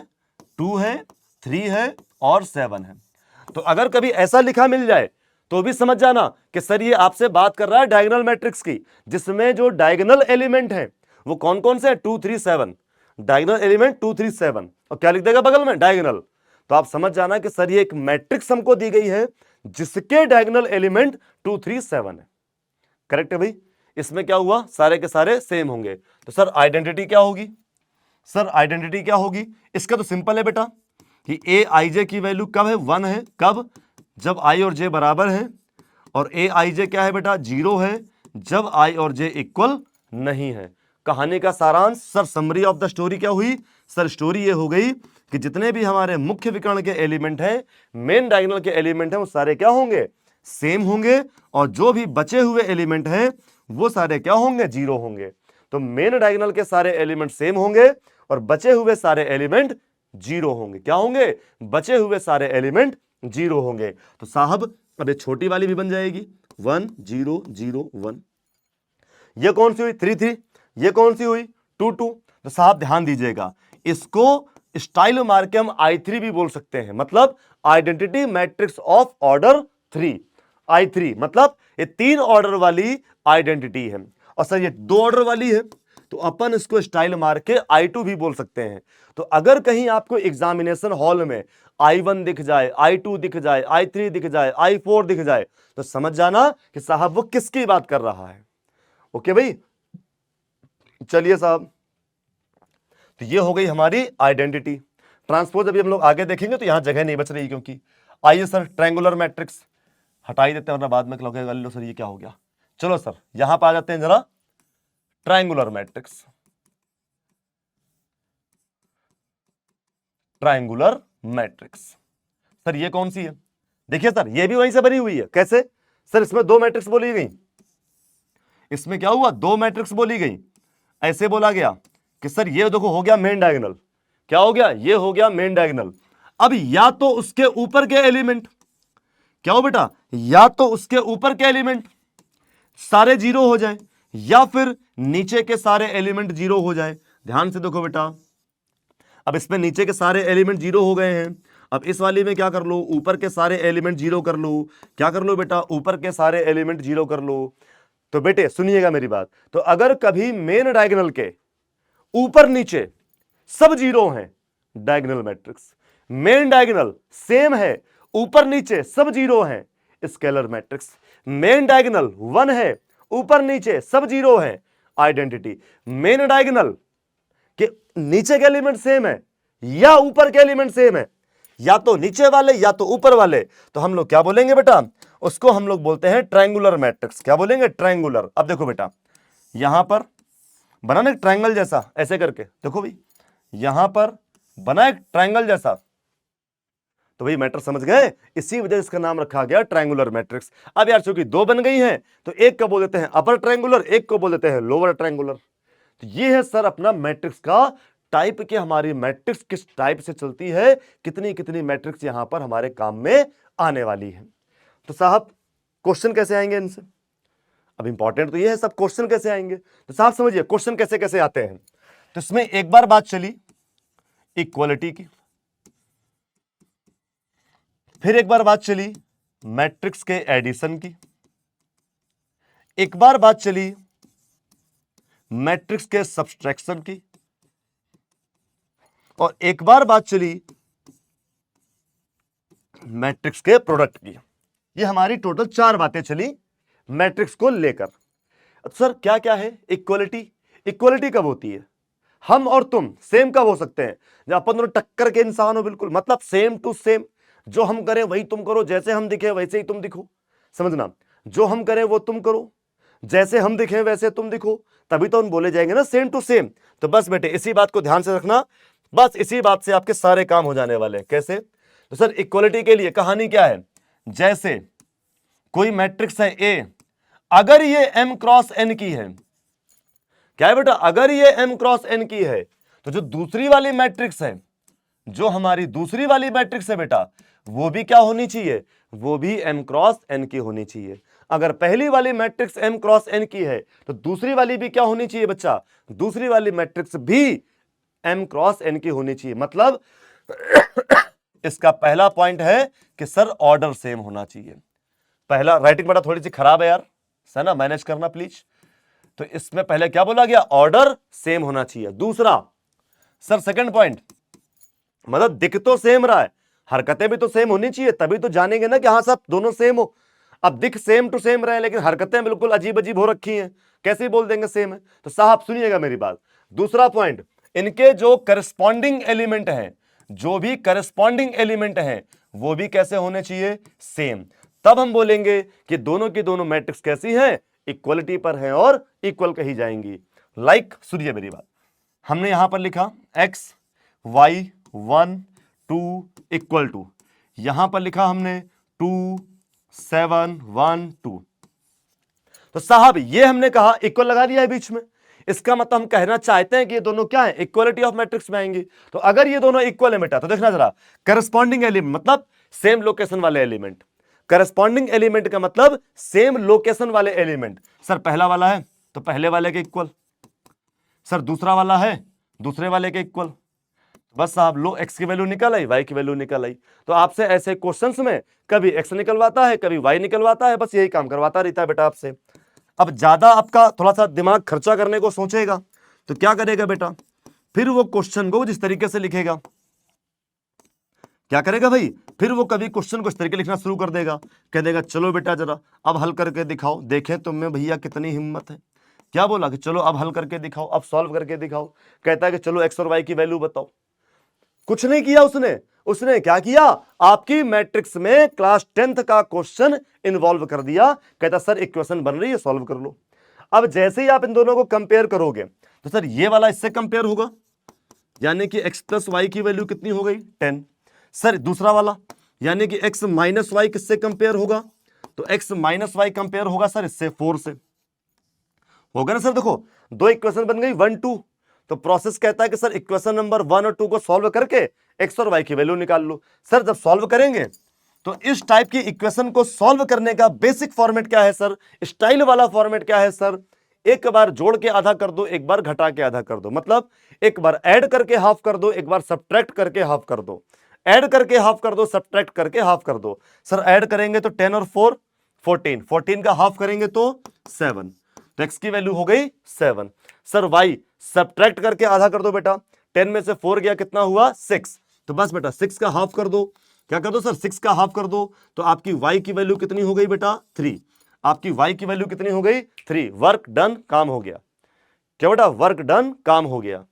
2 है, 3 है और 7 है। तो अगर कभी ऐसा लिखा मिल जाए तो भी समझ जाना कि सर ये आपसे बात कर रहा है डायगोनल मैट्रिक्स की, जिसमें जो डायगोनल एलिमेंट है वो कौन कौन से हैं? 2 3 7। डायगोनल एलिमेंट 2 3 7, और क्या लिख देगा बगल में? डायगोनल। तो आप समझ जाना कि सर ये एक मैट्रिक्स हमको दी गई है जिसके डायगोनल एलिमेंट 2 3 7 है। करेक्ट है भाई? इसमें क्या हुआ? सारे के सारे सेम होंगे। तो सर आइडेंटिटी क्या होगी? सर आइडेंटिटी क्या होगी? इसका तो सिंपल है बेटा कि ए आई जे की वैल्यू कब है? 1 है। कब? जब आई और जे बराबर है। और ए आई जे क्या है बेटा? 0 है जब आई और जे इक्वल नहीं है। कहानी का सारांश sir, summary of the story क्या हुई? सर स्टोरी ये हो गई कि जितने भी हमारे मुख्य विकर्ण के एलिमेंट हैं, मेन डायगोनल के एलिमेंट हैं, वो सारे क्या होंगे? सेम होंगे, और जो भी बचे हुए एलिमेंट हैं वो सारे क्या होंगे? जीरो होंगे। तो मेन डायगोनल के सारे एलिमेंट सेम होंगे और बचे हुए सारे एलिमेंट जीरो होंगे। क्या होंगे? बचे हुए सारे एलिमेंट जीरो होंगे। तो साहब अब ये छोटी वाली भी बन जाएगी, 1 0 0 1। ये कौन सी हुई? 3 3। ये कौन सी हुई? 2 2। तो साहब ध्यान दीजिएगा, इसको स्टाइल मार के हम I3 भी बोल सकते हैं। मतलब identity matrix of order 3, I3। मतलब ये 3 ऑर्डर वाली आइडेंटिटी है, और सर ये 2 ऑर्डर वाली है, तो अपन इसको स्टाइल मार के I2 भी बोल सकते हैं। तो अगर कहीं आपको एग्जामिनेशन हॉल में I1 दिख जाए, I2 दिख जाए, I3 दिख जाए, I4 दिख जाए, तो समझ जाना कि साहब वो किसकी बात कर रहा है। ओके भाई, चलिए साहब, तो ये हो गई हमारी आइडेंटिटी। ट्रांसपोज अभी हम लोग आगे देखेंगे तो यहां जगह नहीं बच रही, क्योंकि आइए सर ट्रायंगुलर मैट्रिक्स हटा ही देते हैं, वरना बाद में लगेगा लो सर ये क्या हो गया। चलो सर यहां पर आ जाते हैं जरा, triangular matrix. Triangular matrix sir ये कौन सी है? देखिए सर ये भी वहीं से बनी हुई है। कैसे? सर इसमें 2 मैट्रिक्स बोली गई। इसमें क्या हुआ? 2 मैट्रिक्स बोली गई। ऐसे बोला गया कि सर ये देखो हो गया मेन डायगोनल। क्या हो गया? ये हो गया मेन डायगोनल। अब या तो उसके ऊपर के एलिमेंट, क्या हो बेटा? या तो उसके ऊपर के एलिमेंट सारे जीरो हो जाए, या फिर नीचे के सारे एलिमेंट जीरो हो जाए। ध्यान से देखो बेटा, अब इसमें नीचे के सारे एलिमेंट जीरो हो गए हैं। अब इस वाली में क्या कर लो? ऊपर के सारे एलिमेंट जीरो कर लो। क्या कर लो बेटा? ऊपर के सारे एलिमेंट जीरो कर लो। तो बेटे सुनिएगा मेरी बात, तो अगर कभी मेन डायगोनल के ऊपर नीचे सब जीरो हैं, diagonal matrix. Main diagonal same है, ऊपर नीचे सब जीरो हैं, स्केलर मैट्रिक्स। मेन डायगोनल 1 है, ऊपर नीचे सब जीरो हैं, आइडेंटिटी। मेन डायगोनल के नीचे के एलिमेंट सेम है या ऊपर के एलिमेंट सेम है, या तो नीचे वाले या तो ऊपर वाले, तो हम लोग क्या बोलेंगे बेटा? उसको हम लोग बोलते हैं ट्रायंगुलर मैट्रिक्स। क्या बोलेंगे? ट्रायंगुलर। अब देखो बेटा, यहां पर बना ना एक ट्रायंगल जैसा, ऐसे करके देखो भाई, यहां पर बना एक ट्रायंगल जैसा, तो भाई मैटर समझ गए, इसी वजह से इसका नाम रखा गया ट्रायंगुलर मैट्रिक्स। अब यार चूंकि 2 बन गई हैं, तो एक को बोल देते हैं अपर ट्रायंगुलर, एक को बोल देते हैं लोअर ट्रायंगुलर। तो ये है सर अपना मैट्रिक्स का टाइप की हमारी मैट्रिक्स किस टाइप से चलती है, कितनी कितनी मैट्रिक्स यहां पर हमारे काम में आने वाली है। तो साहब क्वेश्चन कैसे आएंगे इनसे, अब इंपॉर्टेंट तो ये है सब क्वेश्चन कैसे आएंगे। तो साहब समझिए क्वेश्चन कैसे कैसे आते हैं। तो इसमें एक बार बात चली इक्वालिटी की, फिर एक बार बात चली मैट्रिक्स के एडिशन की, एक बार बात चली मैट्रिक्स के सब्सट्रैक्शन की, और एक बार बात चली मैट्रिक्स के प्रोडक्ट की। ये हमारी टोटल 4 बातें चली मैट्रिक्स को लेकर। सर क्या क्या है इक्वालिटी, इक्वालिटी कब होती है, हम और तुम सेम कब हो सकते हैं, जब अपन दोनों टक्कर के इंसान हो, बिल्कुल मतलब सेम टू सेम, जो हम करें वही तुम करो, जैसे हम दिखे वैसे ही तुम दिखो, समझना, जो हम करें वो तुम करो, जैसे हम दिखे वैसे तुम दिखो, तभी तो हम बोले जाएंगे ना सेम टू सेम। तो बस बेटे इसी बात को ध्यान से रखना, बस इसी बात से आपके सारे काम हो जाने वाले हैं। कैसे, तो सर इक्वालिटी के लिए कहानी क्या है, जैसे कोई मैट्रिक्स है ए, अगर ये m क्रॉस n की है, क्या है बेटा, अगर ये m क्रॉस n की है, तो जो दूसरी वाली मैट्रिक्स है, जो हमारी दूसरी वाली मैट्रिक्स है बेटा, वो भी क्या होनी चाहिए, वो भी m क्रॉस n की होनी चाहिए। अगर पहली वाली मैट्रिक्स m क्रॉस n की है, तो दूसरी वाली भी क्या होनी चाहिए बच्चा, दूसरी वाली मैट्रिक्स भी m क्रॉस n की होनी चाहिए। मतलब इसका पहला पॉइंट है कि सर ऑर्डर सेम होना चाहिए। पहला राइटिंग बेटा थोड़ी सी खराब है यार, है ना, मैनेज करना प्लीज। तो इसमें पहले क्या बोला गया, ऑर्डर सेम होना चाहिए। दूसरा सर सेकंड पॉइंट, मतलब दिख तो सेम रहा है, हरकतें भी तो सेम होनी चाहिए, तभी तो जानेंगे ना कि हाँ सब दोनों सेम हो। अब दिख सेम टू सेम रहे लेकिन हरकतें बिल्कुल अजीब अजीब हो रखी हैं, कैसे बोल देंगे सेम है। तो साहब सुनिएगा मेरी बात, दूसरा पॉइंट, इनके जो करस्पॉन्डिंग एलिमेंट हैं, जो भी करस्पॉन्डिंग एलिमेंट हैं, वो भी कैसे होने चाहिए, सेम। तब हम बोलेंगे कि दोनों की दोनों मैट्रिक्स कैसी हैं, इक्वलिटी पर हैं और इक्वल कही जाएंगी। लाइक सुनिए मेरी बात, हमने यहां पर लिखा x y 1 2 इक्वल टू, यहां पर लिखा हमने 2 7 1 2। तो साहब ये हमने कहा इक्वल लगा दिया है बीच में, इसका मतलब हम कहना चाहते हैं कि ये दोनों क्या है, इक्वलिटी ऑफ मैट्रिक्स में आएंगी। तो अगर ये दोनों इक्वल है बेटा, तो देखना जरा, करस्पॉन्डिंग एलिमेंट मतलब सेम लोकेशन वाले एलिमेंट, करस्पॉन्डिंग एलिमेंट का मतलब सेम लोकेशन वाले एलिमेंट। सर पहला वाला है तो पहले वाले के इक्वल, सर दूसरा वाला है दूसरे वाले के इक्वल। बस साहब लो, x की वैल्यू निकल आई, y की वैल्यू निकल आई। तो आपसे ऐसे क्वेश्चंस में कभी x निकलवाता है, कभी y निकलवाता है, बस यही काम करवाता रहता है बेटा आपसे। अब ज्यादा आपका थोड़ा सा दिमाग खर्चा करने को सोचेगा तो क्या करेगा बेटा, फिर वो क्वेश्चन को जिस तरीके से लिखेगा, क्या करेगा भाई, फिर वो कभी क्वेश्चन को इस तरीके लिखना शुरू कर देगा, कह देगा चलो बेटा जरा अब हल करके दिखाओ, देखें तुम में भैया कितनी हिम्मत है। क्या बोला कि चलो अब हल करके दिखाओ, अब सॉल्व करके दिखाओ, कहता है कि चलो x और y की वैल्यू बताओ। कुछ नहीं किया उसने क्या किया, आपकी मैट्रिक्स में क्लास 10th का क्वेश्चन इन्वॉल्व कर दिया, कहता सर इक्वेशन बन रही है सॉल्व कर लो। अब जैसे ही आप इन दोनों को कंपेयर करोगे तो सर ये वाला इससे कंपेयर होगा, यानी कि x प्लस वाई की वैल्यू कितनी हो गई 10। सर दूसरा वाला यानी कि x माइनस वाई किससे कंपेयर होगा, तो x माइनस वाई कंपेयर होगा सर इससे 4 से, होगा ना सर। देखो दो इक्वेशन बन गई 1 2, तो प्रोसेस कहता है कि सर इक्वेशन नंबर 1 और 2 को सॉल्व करके x और y की वैल्यू निकाल लो। सर जब सॉल्व करेंगे तो इस टाइप की इक्वेशन को सॉल्व करने का बेसिक फॉर्मेट क्या है सर, स्टाइल वाला फॉर्मेट क्या है सर, एक बार जोड़ के आधा कर दो, एक बार घटा के आधा कर दो, मतलब एक बार ऐड करके हाफ कर दो, एक बार सब्ट्रैक्ट करके हाफ कर दो, ऐड करके हाफ कर दो, सब्ट्रैक्ट करके हाफ कर दो। सर ऐड करेंगे तो 10 और 4 14, 14 का हाफ करेंगे तो 7, तो x की वैल्यू हो गई 7। सर y सब्ट्रैक्ट करके आधा कर दो बेटा, 10 में से 4 गया कितना हुआ 6, तो बस बेटा 6 का हाफ कर दो, क्या कर दो सर 6 का हाफ कर दो, तो आपकी y की वैल्यू कितनी हो गई बेटा 3, आपकी y की वैल्यू कितनी हो गई 3, वर्क डन, काम हो गया। क्या बेटा, वर्क डन, काम हो गया।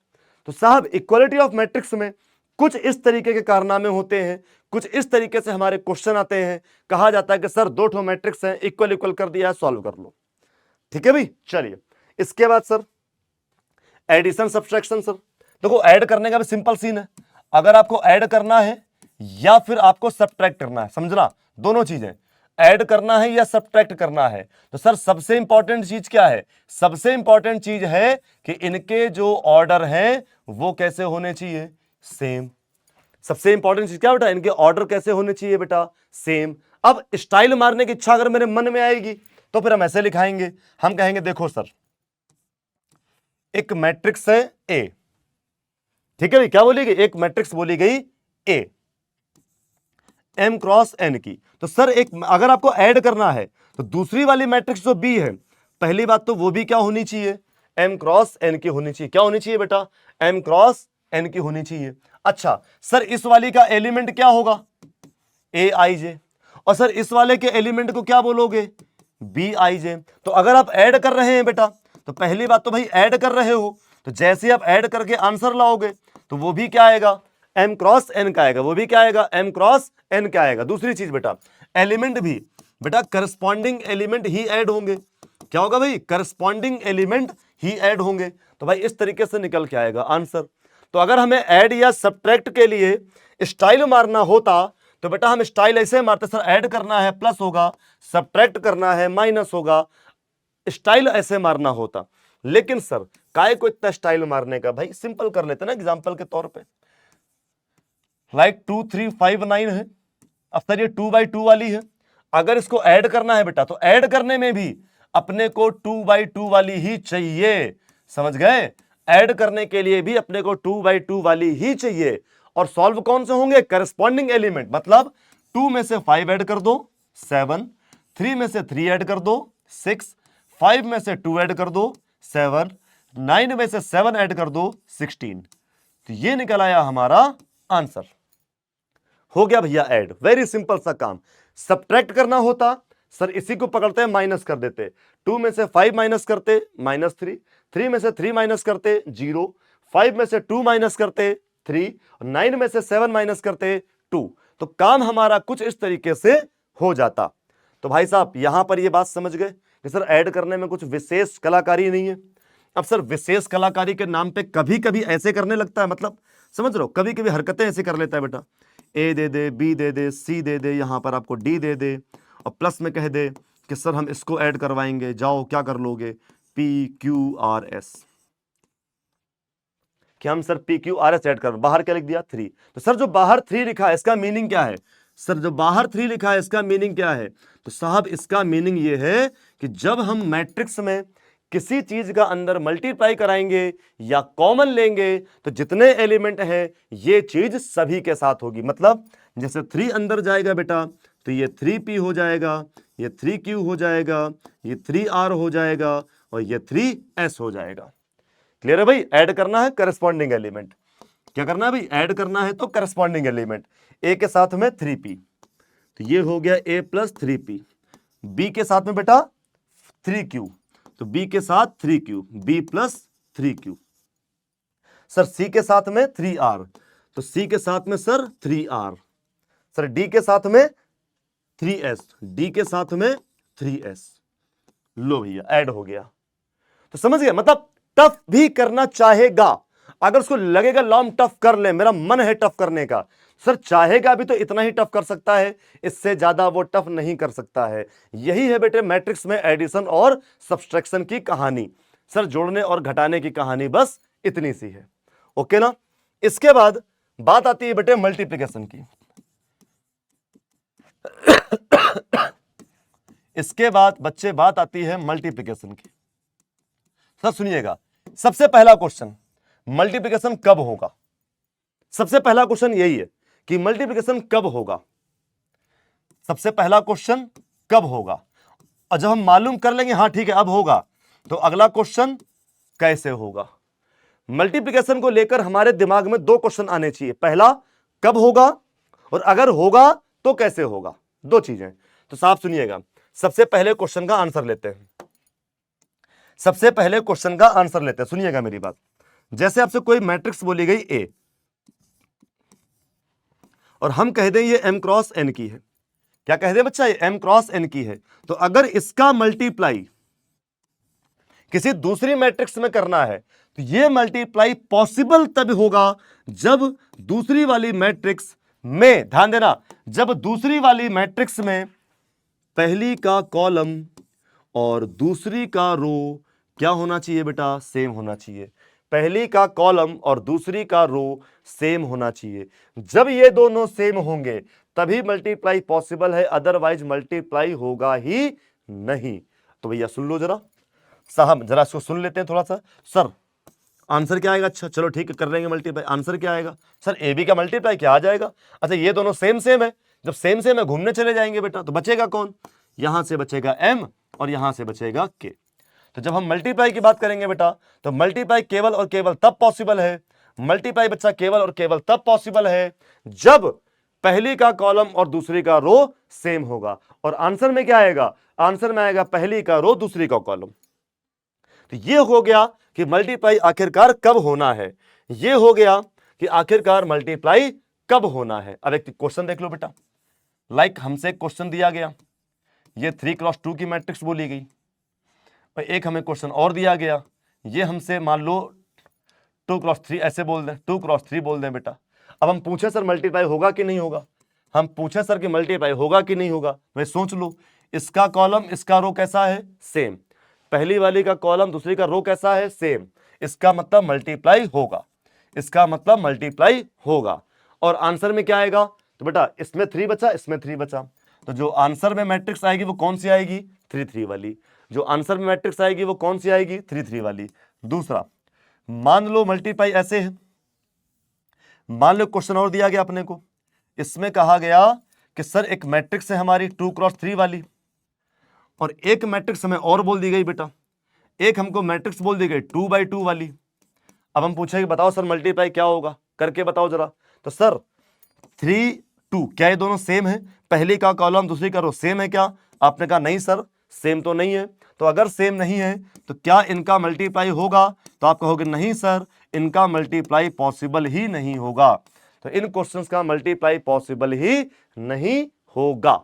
तो साहब इक्वालिटी ऑफ मैट्रिक्स में कुछ इस तरीके के कारनामे होते हैं, कुछ इस तरीके से हमारे क्वेश्चन आते हैं, कहा जाता है कि सर दो ठो मैट्रिक्स हैं, इक्वल इक्वल कर दिया है, सॉल्व कर लो। ठीक है भाई, चलिए इसके बाद सर एडिशन सब्ट्रैक्शन। सर देखो ऐड करने का भी सिंपल सीन है, अगर आपको ऐड करना है या फिर आपको सब्ट्रैक्ट करना है, समझना दोनों चीजें। ऐड करना है या सब्ट्रैक्ट करना है? तो सर सबसे इंपॉर्टेंट चीज क्या है? सबसे इंपॉर्टेंट चीज है कि इनके जो ऑर्डर हैं वो कैसे होने चाहिए? सेम। सबसे इंपॉर्टेंट चीज क्या बेटा? इनके ऑर्डर कैसे होने चाहिए बेटा? सेम। अब स्टाइल मारने की इच्छा अगर मेरे मन में आएगी तो फिर हम ऐसे लिखाएंगे, हम कहेंगे देखो सर एक मैट्रिक्स है ए, ठीक है भाई, क्या बोली गई? एक मैट्रिक्स बोली गई ए एम क्रॉस एन की। तो सर एक अगर आपको ऐड करना है तो दूसरी वाली मैट्रिक्स जो बी है, पहली बात तो वो भी क्या होनी चाहिए? एम क्रॉस एन की होनी चाहिए। क्या होनी चाहिए बेटा? एम क्रॉस एन की होनी चाहिए। अच्छा सर इस वाली का एलिमेंट क्या होगा? ए आई जे। और सर इस वाले के एलिमेंट को क्या बोलोगे? बी आई जे। तो अगर आप ऐड कर रहे हैं बेटा तो पहली बात तो भाई ऐड कर रहे हो, तो जैसे आप ऐड करके आंसर लाओगे तो वो भी क्या आएगा? एम क्रॉस एन का आएगा। वो भी क्या आएगा? एम क्रॉस एन का आएगा। दूसरी चीज बेटा एलिमेंट भी बेटा करस्पॉन्डिंग एलिमेंट ही ऐड होंगे। क्या होगा भाई? करस्पॉन्डिंग एलिमेंट ही ऐड होंगे। तो भाई इस तरीके से निकल के आएगा आंसर। तो अगर हमें ऐड या सब्ट्रैक्ट के लिए स्टाइल मारना होता तो बेटा हम स्टाइल ऐसे मारते, सर ऐड करना है प्लस होगा, सब्ट्रैक्ट करना है माइनस होगा, स्टाइल ऐसे मारना होता। लेकिन सर काय को इतना स्टाइल मारने का? भाई सिंपल कर लेते ना एग्जांपल के तौर पे। लाइक 2 3 5 9 है। अब सर ये 2/2 वाली है, अगर इसको ऐड करना है बेटा तो ऐड करने में भी अपने को 2/2 वाली ही चाहिए। समझ गए? ऐड करने के लिए भी अपने को 2/2 वाली ही चाहिए। और सॉल्व कौन से होंगे? Corresponding element. मतलब 2 में से 5 ऐड कर दो 7, 3 में से 3 ऐड कर दो 6, 5 में से 2 ऐड कर दो 7, 9 में से 7 ऐड कर दो 16। तो ये निकल आया हमारा आंसर। हो गया भैया ऐड। वेरी सिंपल सा काम। सब्ट्रैक्ट करना होता सर इसी को पकड़ते हैं माइनस कर देते, 2 में से 5 माइनस करते -3, 3 में से 3 माइनस करते 0, 5 में से 2 माइनस करते 3, 9 में से 7 माइनस करते 2। तो काम हमारा कुछ इस तरीके से हो जाता। तो भाई साहब यहां पर ये बात समझ गए कि सर ऐड करने में कुछ विशेष कलाकारी नहीं है। अब सर विशेष कलाकारी के नाम पे कभी कभी ऐसे करने लगता है, मतलब समझ रहे हो, कभी कभी हरकतें ऐसे कर लेता है बेटा, ए दे दे, बी दे दे, सी दे दे, यहां पर आपको डी दे दे और प्लस में कह दे कि सर हम इसको ऐड करवाएंगे, जाओ क्या कर लोगे? P Q R S. कि हम sir P Q R S add कर, बाहर क्या लिख दिया? 3। तो सर जो बाहर 3 लिखा है इसका मीनिंग क्या है? सर जो बाहर 3 लिखा है इसका मीनिंग क्या है? तो साहब इसका मीनिंग ये है कि जब हम मैट्रिक्स में किसी चीज का अंदर मल्टीप्लाई कराएंगे या कॉमन लेंगे तो जितने एलिमेंट हैं ये चीज सभी के साथ होगी। मतलब जैसे 3 अंदर जाएगा बेटा तो ये 3p हो जाएगा, ये 3q हो जाएगा, ये 3r हो जाएगा और ये 3s हो जाएगा। क्लियर है भाई? ऐड करना है करस्पॉन्डिंग एलिमेंट। क्या करना है भाई? ऐड करना है तो करस्पॉन्डिंग एलिमेंट। ए के साथ में 3p, तो ये हो गया a प्लस 3p। बी के साथ में बेटा 3q, तो b के साथ 3q, b plus 3q। Sir c के साथ में 3r, तो c के साथ में सर 3r। सर d के साथ में 3s, d के साथ में 3s। लो भैया ऐड हो गया। तो समझ गया? मतलब टफ भी करना चाहेगा, अगर उसको लगेगा लॉम टफ कर ले, मेरा मन है टफ करने का, सर चाहेगा भी तो इतना ही टफ कर सकता है, इससे ज्यादा वो टफ नहीं कर सकता है। यही है बेटे मैट्रिक्स में एडिशन और सब्सट्रैक्शन की कहानी। सर जोड़ने और घटाने की कहानी बस इतनी सी है। ओके ना? इसके बाद बात आती है बेटे मल्टीप्लिकेशन की। इसके बाद बच्चे बात आती है मल्टीप्लिकेशन की। सर सुनिएगा, सबसे पहला क्वेश्चन मल्टीप्लिकेशन कब होगा? सबसे पहला क्वेश्चन यही है कि मल्टीप्लिकेशन कब होगा। सबसे पहला क्वेश्चन कब होगा, और जब हम मालूम कर लेंगे हाँ ठीक है अब होगा, तो अगला क्वेश्चन कैसे होगा। मल्टीप्लिकेशन को लेकर हमारे दिमाग में 2 क्वेश्चन आने चाहिए। पहला कब होगा, और अगर होगा तो कैसे होगा। 2 चीजें। तो साहब सुनिएगा, सबसे पहले क्वेश्चन का आंसर लेते हैं। सबसे पहले क्वेश्चन का आंसर लेते हैं, सुनिएगा मेरी बात। जैसे आपसे कोई मैट्रिक्स बोली गई ए, और हम कह दें ये m क्रॉस n की है। क्या कह दें बच्चा? ये m क्रॉस n की है। तो अगर इसका मल्टीप्लाई किसी दूसरी मैट्रिक्स में करना है तो ये मल्टीप्लाई पॉसिबल तब होगा जब दूसरी वाली मैट्रिक्स में, ध्यान देना, जब दूसरी वाली मैट्रिक्स में पहली का कॉलम और दूसरी का रो क्या होना चाहिए बेटा, सेम होना चाहिए। पहली का कॉलम और दूसरी का रो सेम होना चाहिए। जब ये दोनों सेम होंगे तभी मल्टीप्लाई पॉसिबल है, अदरवाइज मल्टीप्लाई होगा ही नहीं। तो भैया सुन लो जरा, साहब जरा इसको सुन लेते हैं थोड़ा सा। सर आंसर क्या आएगा? अच्छा चलो ठीक है, कर लेंगे मल्टीप्लाई। आंसर क्या आएगा? सर ए बी का मल्टीप्लाई क्या आ जाएगा? अच्छा ये दोनों सेम सेम है, जब सेम सेम है घूमने चले जाएंगे बेटा, तो बचेगा कौन? यहां से बचेगा m और यहां से बचेगा k। तो जब हम मल्टीप्लाई की बात करेंगे बेटा, तो मल्टीप्लाई केवल और केवल तब पॉसिबल है, मल्टीप्लाई बच्चा केवल और केवल तब पॉसिबल है जब पहली का कॉलम और दूसरी का रो सेम होगा। और आंसर में क्या आएगा? आंसर में आएगा पहली का रो दूसरी का कॉलम। तो ये हो गया कि मल्टीप्लाई आखिरकार कब होना है, ये हो गया कि आखिरकार मल्टीप्लाई कब होना है। अब एक क्वेश्चन देख लो बेटा, लाइक हमसे एक क्वेश्चन दिया गया, ये 3x2 की मैट्रिक्स बोली गई, और एक हमें क्वेश्चन और दिया गया, ये हमसे मान लो 2x3 ऐसे बोल दें, 2x3 बोल दें बेटा। अब हम पूछे सर मल्टीप्लाई होगा कि नहीं होगा, हम पूछे सर कि मल्टीप्लाई होगा कि नहीं होगा। भाई सोच लो, इसका कॉलम इसका रो कैसा है? सेम। पहली वाली का कॉलम दूसरी का रो कैसा है? सेम। इसका मतलब मल्टीप्लाई होगा, इसका मतलब मल्टीप्लाई होगा। और आंसर में क्या आएगा? तो बेटा इसमें 3 बचा, इसमें 3 बचा, तो जो आंसर में मैट्रिक्स आएगी वो कौन सी आएगी? 3 3 वाली। जो आंसर में मैट्रिक्स आएगी वो कौन सी आएगी? 3 3 वाली। दूसरा, मान लो मल्टीप्लाई ऐसे है, मान लो क्वेश्चन और दिया गया अपने को, इसमें कहा गया कि सर एक मैट्रिक्स है हमारी 2x3 वाली, और एक मैट्रिक्स हमें और बोल दी गई बेटा, एक हमको मैट्रिक्स बोल दी गई 2x2 वाली। अब हम पूछेंगे बताओ सर मल्टीप्लाई क्या होगा, करके बताओ जरा। तो सर 3 2 क्या ये दोनों सेम है? पहली का कॉलम दूसरी का रो सेम है क्या? आपने कहा नहीं सर सेम तो नहीं है। तो अगर सेम नहीं है तो क्या इनका मल्टीप्लाई होगा? तो आप कहोगे नहीं सर, इनका मल्टीप्लाई पॉसिबल ही नहीं होगा। तो इन क्वेश्चंस का मल्टीप्लाई पॉसिबल ही नहीं होगा।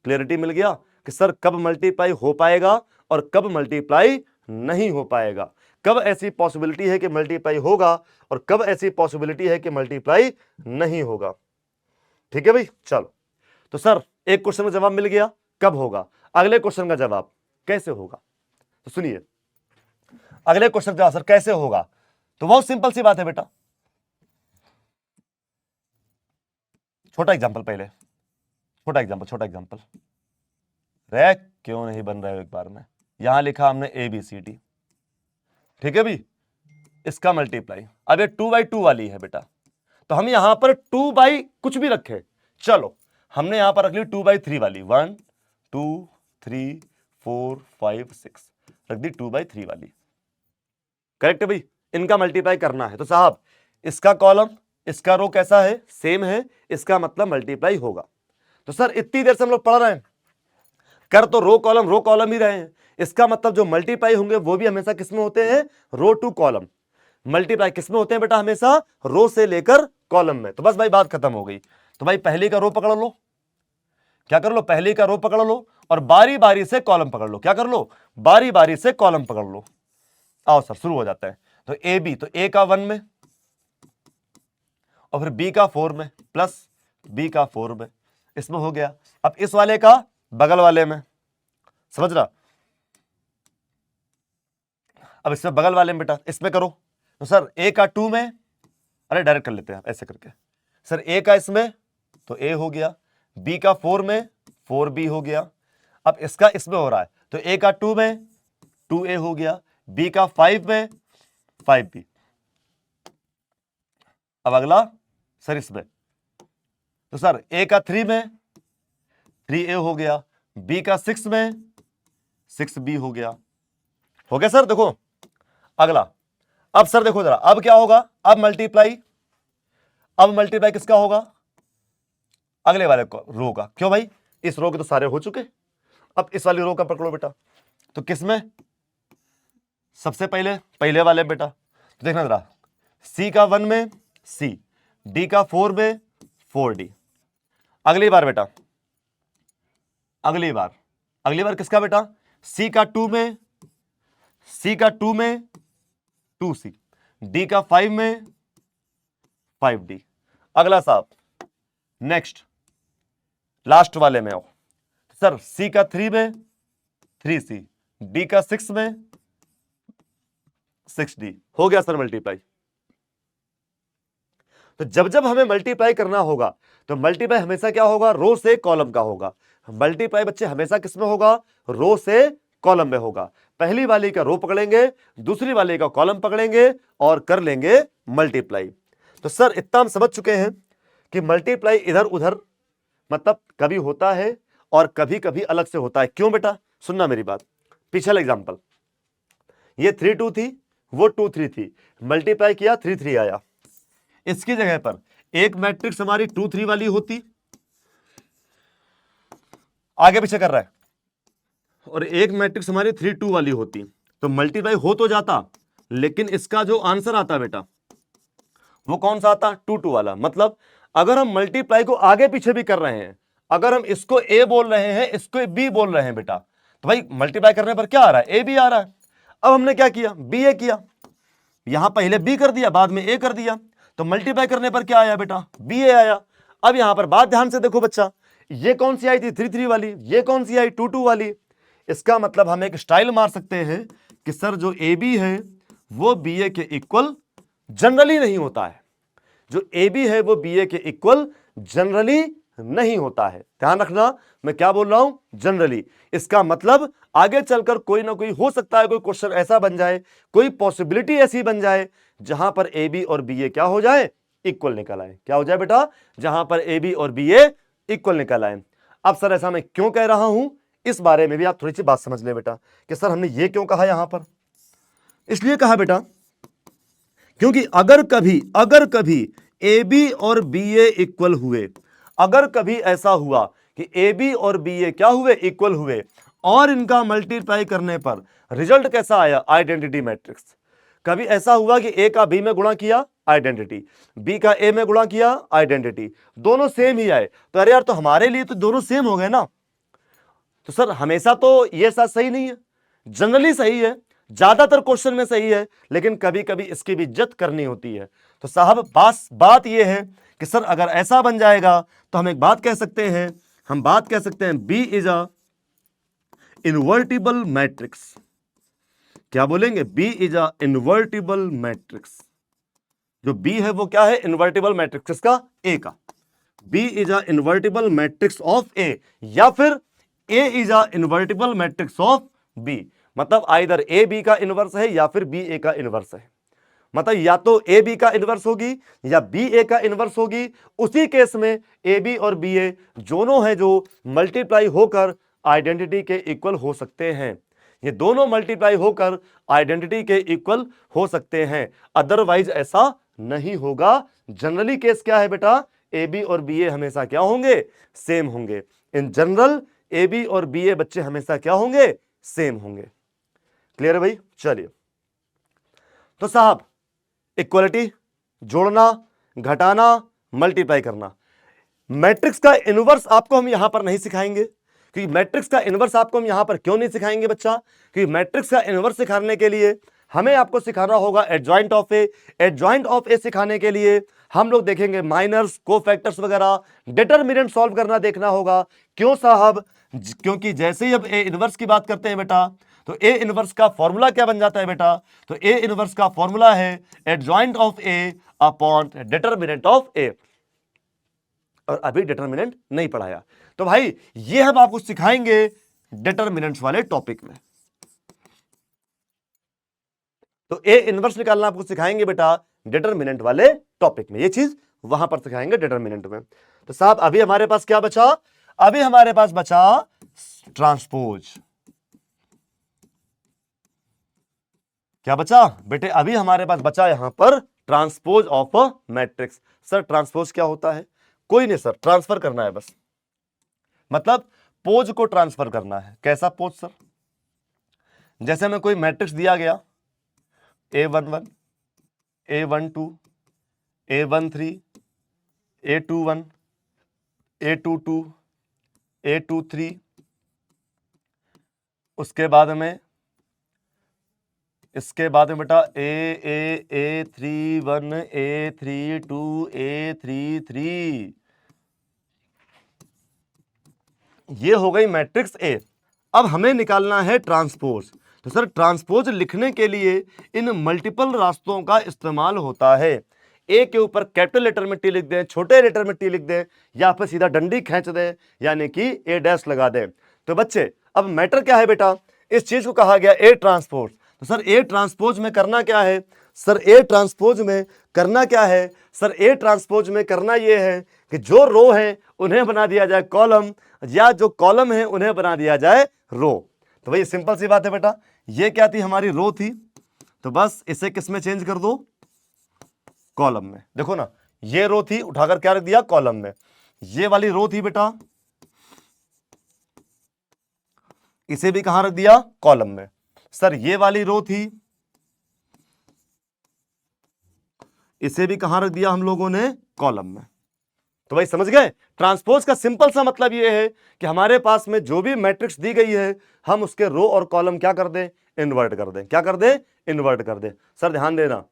क्लियरिटी मिल गया कि सर कब मल्टीप्लाई हो पाएगा और कब मल्टीप्लाई नहीं हो पाएगा, कब ऐसी पॉसिबिलिटी है कि मल्टीप्लाई होगा और कब ऐसी पॉसिबिलिटी है कि मल्टीप्लाई नहीं होगा। ठीक है भाई, चलो। तो सर एक क्वेश्चन का जवाब मिल गया कब होगा, अगले क्वेश्चन का जवाब कैसे होगा। तो सुनिए, अगले क्वेश्चन का जवाब सर कैसे होगा, तो बहुत सिंपल सी बात है बेटा। छोटा एग्जांपल पहले, छोटा एग्जांपल रे, क्यों नहीं बन रहा है एक बार में। यहां लिखा हमने ABCD, ठीक है भी, इसका मल्टीप्लाई। अब ये 2x2 वाली है बेटा, तो हम यहां पर 2 बाई कुछ भी रखे, चलो हमने यहां पर रख ली 2/3 वाली, 1 2 3 4 5 6 रख दी 2/3 वाली। करेक्ट है भाई, इनका मल्टीप्लाई करना है। तो साहब इसका कॉलम इसका रो कैसा है? सेम है, इसका मतलब मल्टीप्लाई होगा। तो सर इतनी देर से हम लोग पढ़ रहे हैं, कर तो रो कॉलम ही रहे हैं, इसका मतलब जो मल्टीप्लाई होंगे वो भी हमेशा किसमें होते हैं? रो टू कॉलम। मल्टीप्लाई किसमें होते हैं बेटा? हमेशा रो से लेकर कॉलम में। तो बस भाई बात खत्म हो गई। तो भाई पहली का रो पकड़ लो, क्या कर लो? पहली का रो पकड़ लो और बारी बारी से कॉलम पकड़ लो। क्या कर लो? बारी बारी से कॉलम पकड़ लो। आओ सर शुरू हो जाता है। तो ए बी, तो ए का 1 में और फिर बी का 4 में प्लस बी का 4 में, इसमें हो गया। अब इस वाले का बगल वाले में, समझ रहा? अब इसमें बगल वाले में बेटा इसमें करो। तो सर ए का 2 में, अरे डायरेक्ट कर लेते हैं ऐसे करके। सर ए का इसमें तो ए हो गया, बी का 4 में 4b हो गया। अब इसका इसमें हो रहा है, तो ए का 2 में 2a हो गया, बी का 5 में 5b। अब अगला सर इसमें, तो सर ए का 3 में 3a हो गया, बी का 6 में 6b हो गया। हो गया सर? देखो अगला, अब सर देखो जरा, अब क्या होगा? अब मल्टीप्लाई किसका होगा? अगले वाले को रो का। क्यों भाई? इस रो के तो सारे हो चुके, अब इस वाली रो का पकड़ो बेटा। तो किसमें? सबसे पहले वाले बेटा, तो देखना जरा, सी का 1 में सी, डी का 4 में 4d। अगली बार बेटा, अगली बार किसका बेटा? सी का 2 में 2c, डी का 5 में 5d। अगला साहब नेक्स्ट लास्ट वाले में आओ, सर सी का 3 में 3C, डी का 6 में 6D, हो गया सर मल्टीप्लाई। तो जब जब हमें मल्टीप्लाई करना होगा तो मल्टीप्लाई हमेशा क्या होगा, रो से कॉलम का होगा। मल्टीप्लाई बच्चे हमेशा किसमें होगा, रो से कॉलम में होगा। पहली वाली का रो पकड़ेंगे, दूसरी वाली का कॉलम पकड़ेंगे और कर लेंगे मल्टीप्लाई। तो सर इतना हम समझ चुके हैं कि मल्टीप्लाई इधर उधर मतलब कभी होता है और कभी कभी अलग से होता है। क्यों बेटा, सुनना मेरी बात। पिछला एग्जांपल, ये 3 2 थी, वो 2 3 थी, मल्टीप्लाई किया 3 3 आया। इसकी जगह पर एक मैट्रिक्स हमारी 2 3 वाली होती, आगे पीछे कर रहा है, और एक मैट्रिक्स हमारी 3 2 वाली होती, तो मल्टीप्लाई हो तो जाता, लेकिन इसका जो आंसर आता बेटा वो कौन सा आता, 2 2 वाला। मतलब अगर हम मल्टीप्लाई को आगे पीछे भी कर रहे हैं, अगर हम इसको ए बोल रहे हैं, इसको बी बोल रहे हैं बेटा, तो भाई मल्टीप्लाई करने पर क्या आ रहा है, ए बी आ रहा है। अब हमने क्या किया, बी ए किया, यहां पहले बी कर दिया, बाद में ए कर दिया, तो मल्टीप्लाई करने पर क्या आया बेटा, बी ए आया। अब यहां पर बात ध्यान से देखो बच्चा, ये कौन सी आई थी 3 3 वाली, ये कौन सी आई 2 2 वाली। इसका मतलब हम एक स्टाइल मार सकते हैं कि सर जो ए बी है वो बी ए के इक्वल जनरली नहीं होता है, जो ए बी है वो बी ए के इक्वल जनरली नहीं होता है। ध्यान रखना मैं क्या बोल रहा हूं, जनरली। इसका मतलब आगे चलकर कोई ना कोई हो सकता है, कोई क्वेश्चन ऐसा बन जाए, कोई पॉसिबिलिटी ऐसी बन जाए जहां पर ए बी और बी ए क्या हो जाए, इक्वल निकल आए। क्या हो जाए बेटा, जहां पर ए बी और बी ए इक्वल निकल आए। अब सर ऐसा मैं क्यों कह रहा हूं, इस बारे में भी आप थोड़ी सी बात समझ ले बेटा, कि सर हमने ये क्यों कहा यहां पर। इसलिए कहा बेटा क्योंकि अगर कभी ए बी और बी ए इक्वल हुए, अगर कभी ऐसा हुआ कि ए बी और बी ए क्या हुए, इक्वल हुए, और इनका मल्टीप्लाई करने पर रिजल्ट कैसा आया, आइडेंटिटी मैट्रिक्स। कभी ऐसा हुआ कि ए का बी में गुणा किया, आइडेंटिटी, बी का ए में गुणा किया, आइडेंटिटी, दोनों सेम ही आए, तो अरे यार तो हमारे लिए तो दोनों सेम हो गए ना। तो सर हमेशा तो ये साथ सही नहीं है, जनरली सही है, ज्यादातर क्वेश्चन में सही है, लेकिन कभी कभी इसकी भी इज्जत करनी होती है। तो साहब बात यह है कि सर अगर ऐसा बन जाएगा तो हम एक बात कह सकते हैं, हम बात कह सकते हैं B is a invertible matrix. क्या बोलेंगे, B is a invertible matrix. जो बी है वो क्या है, इनवर्टिबल मैट्रिक्स इसका, ए का। B is a invertible matrix of A, या फिर A is a invertible matrix of B. मतलब आइदर ए बी का इनवर्स है या फिर बी ए का इनवर्स है। मतलब या तो ए बी का इनवर्स होगी या बी ए का इनवर्स होगी। उसी केस में ए बी और बी ए दोनों हैं जो मल्टीप्लाई होकर आइडेंटिटी के इक्वल हो सकते हैं। ये दोनों मल्टीप्लाई होकर आइडेंटिटी के इक्वल हो सकते हैं, अदरवाइज ऐसा नहीं होगा। जनरली केस क्या है बेटा, ए बी और बी ए हमेशा क्या होंगे, सेम होंगे। इन जनरल ए बी और बी ए बच्चे हमेशा क्या होंगे, सेम होंगे। क्लियर है भाई, चलिए। तो साहब इक्वलिटी, जोड़ना, घटाना, मल्टीप्लाई करना। मैट्रिक्स का इनवर्स आपको हम यहां पर नहीं सिखाएंगे, क्योंकि मैट्रिक्स का इनवर्स आपको हम यहां पर क्यों नहीं सिखाएंगे बच्चा, क्योंकि मैट्रिक्स का इनवर्स सिखाने के लिए हमें आपको सिखाना होगा adjoint of A. Adjoint of A सिखाने के लिए हम लोग देखेंगे माइनर्स, कोफैक्टर्स वगैरह, डिटरमिनेंट सॉल्व करना देखना होगा। क्यों साहब, क्योंकि जैसे ही अब ए इनवर्स की बात करते हैं बेटा, तो ए इनवर्स का फॉर्मूला क्या बन जाता है बेटा, तो ए इनवर्स का फॉर्मूला है adjoint of A upon determinant of A. और अभी डिटरमिनेंट नहीं पढ़ाया, तो भाई ये हम आपको सिखाएंगे डिटरमिनेंट्स वाले टॉपिक में। तो ए इनवर्स निकालना आपको सिखाएंगे बेटा डिटरमिनेंट वाले टॉपिक में, ये चीज वहां पर सिखाएंगे डिटरमिनेंट में। तो साहब अभी हमारे पास क्या बचा, अभी हमारे पास बचा ट्रांसपोज। क्या बचा बेटे, अभी हमारे पास बचा यहां पर transpose of a matrix. Sir transpose क्या होता है, कोई नहीं सर, ट्रांसफर करना है बस, मतलब पोज को ट्रांसफर करना है। कैसा पोज सर, जैसे हमें कोई मैट्रिक्स दिया गया A11, A12, A13, A21, A22, A23, उसके बाद में इसके बाद में बेटा A31, A32, A33, ये हो गई मैट्रिक्स ए। अब हमें निकालना है ट्रांसपोज। तो सर ट्रांसपोज लिखने के लिए इन मल्टीपल रास्तों का इस्तेमाल होता है। ए के ऊपर कैपिटल लेटर में टी लिख दें, छोटे लेटर में टी लिख दें, या फिर सीधा डंडी खींच दें, यानी कि ए डैश लगा दें। तो बच्चे अब मैटर क्या है बेटा, इस चीज को कहा गया ए ट्रांसपोज। तो सर ए ट्रांसपोज में करना क्या है, सर ए ट्रांसपोज में करना क्या है, सर ए ट्रांसपोज में करना यह है कि जो रो है उन्हें बना दिया जाए कॉलम, या जो कॉलम है उन्हें बना दिया जाए रो। तो भाई सिंपल सी बात है बेटा, ये क्या थी, हमारी रो थी, तो बस इसे किस में चेंज कर दो, कॉलम में। देखो ना, ये रो थी, उठाकर क्या रख दिया, कॉलम में। ये वाली रो थी बेटा, इसे भी कहां रख दिया, कॉलम में। सर ये वाली रो थी, इसे भी कहां रख दिया हम लोगों ने, कॉलम में। तो भाई समझ गए, ट्रांसपोज का सिंपल सा मतलब यह है कि हमारे पास में जो भी मैट्रिक्स दी गई है, हम उसके रो और कॉलम क्या कर दें, इन्वर्ट कर दें। क्या कर दें, इन्वर्ट कर दें। सर ध्यान देना,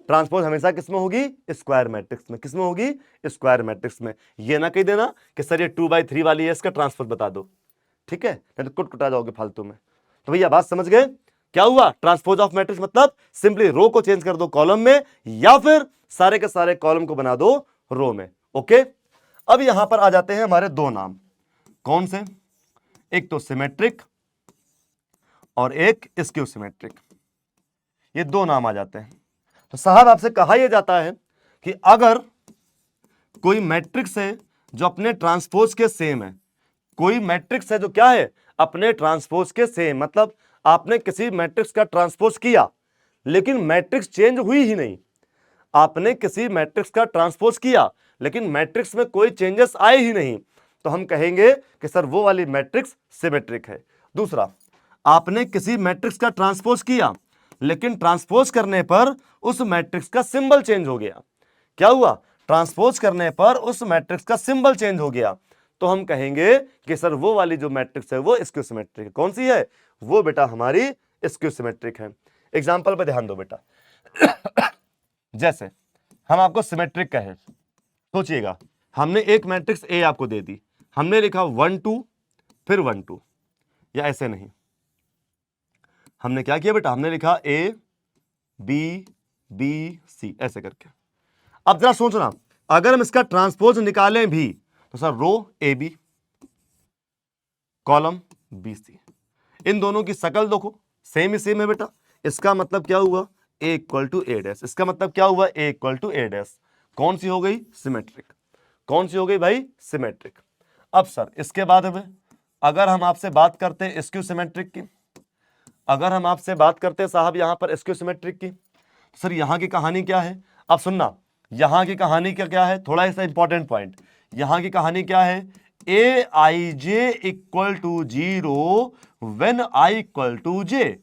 ट्रांसपोज हमेशा किस में होगी, स्क्वायर मैट्रिक्स में। किस में होगी, स्क्वायर मैट्रिक्स में। ये ना कह देना कि सर ये 2/3 वाली है, इसका ट्रांसपोज बता दो, ठीक है, नहीं तो कुट जाओगे फालतू में। तो भैया बात समझ गए, क्या हुआ, ट्रांसपोज ऑफ मैट्रिक्स मतलब सिंपली रो को चेंज कर दो कॉलम में, या फिर सारे के सारे कॉलम को बना दो रो में। ओके, अब यहां पर आ जाते हैं हमारे दो नाम, कौन से, एक तो सिमेट्रिक और एक स्क्यू सिमेट्रिक। ये दो नाम आ जाते हैं। तो साहब आपसे कहा यह जाता है कि अगर कोई मैट्रिक्स है जो अपने ट्रांसपोज के सेम है, कोई मैट्रिक्स है जो क्या है, अपने ट्रांसपोज के सेम, मतलब आपने किसी मैट्रिक्स का ट्रांसपोज किया लेकिन मैट्रिक्स चेंज हुई ही नहीं। आपने किसी मैट्रिक्स का ट्रांसपोज किया लेकिन मैट्रिक्स में कोई चेंजेस आए ही नहीं, तो हम कहेंगे कि सर वो वाली मैट्रिक्स सिमेट्रिक है। दूसरा, आपने किसी मैट्रिक्स का ट्रांसपोज किया लेकिन ट्रांसपोज करने पर उस मैट्रिक्स का सिंबल चेंज हो गया। क्या हुआ, ट्रांसपोज करने पर उस मैट्रिक्स का सिंबल चेंज हो गया, तो हम कहेंगे कि सर वो वाली जो मैट्रिक्स है वो स्क्यू सिमेट्रिक है। कौन सी है, वो बेटा हमारी स्क्यू सिमेट्रिक है। एग्जांपल पे ध्यान दो बेटा, जैसे हम आपको सिमेट्रिक कहे, सोचिएगा, हमने एक मैट्रिक्स ए आपको दे दी, हमने लिखा 1 2 फिर 1 2, या ऐसे नहीं, हमने क्या किया बेटा, हमने लिखा ए बी बी सी ऐसे करके। अब जरा सोचना, अगर हम इसका ट्रांसपोज निकालें भी तो sir row A B, column B C, इन दोनों की शकल देखो सेम ही सेम है बेटा। इसका मतलब क्या हुआ, ए इक्वल टू ए डैश, इसका मतलब क्या हुआ, ए इक्वल टू ए डैश। कौन सी हो गई, सिमेट्रिक। कौन सी हो गई भाई, सिमेट्रिक। अब सर इसके बाद में अगर हम आपसे बात करते हैं स्क्यू सिमेट्रिक की, अगर हम आपसे बात करते हैं साहब यहां पर स्क्यू सिमेट्रिक की, सर यहां की कहानी क्या है। अब सुनना, यहां की कहानी क्या है, थोड़ा सा इंपॉर्टेंट पॉइंट, यहां की कहानी क्या है, A I J equal to 0 when I equal to J.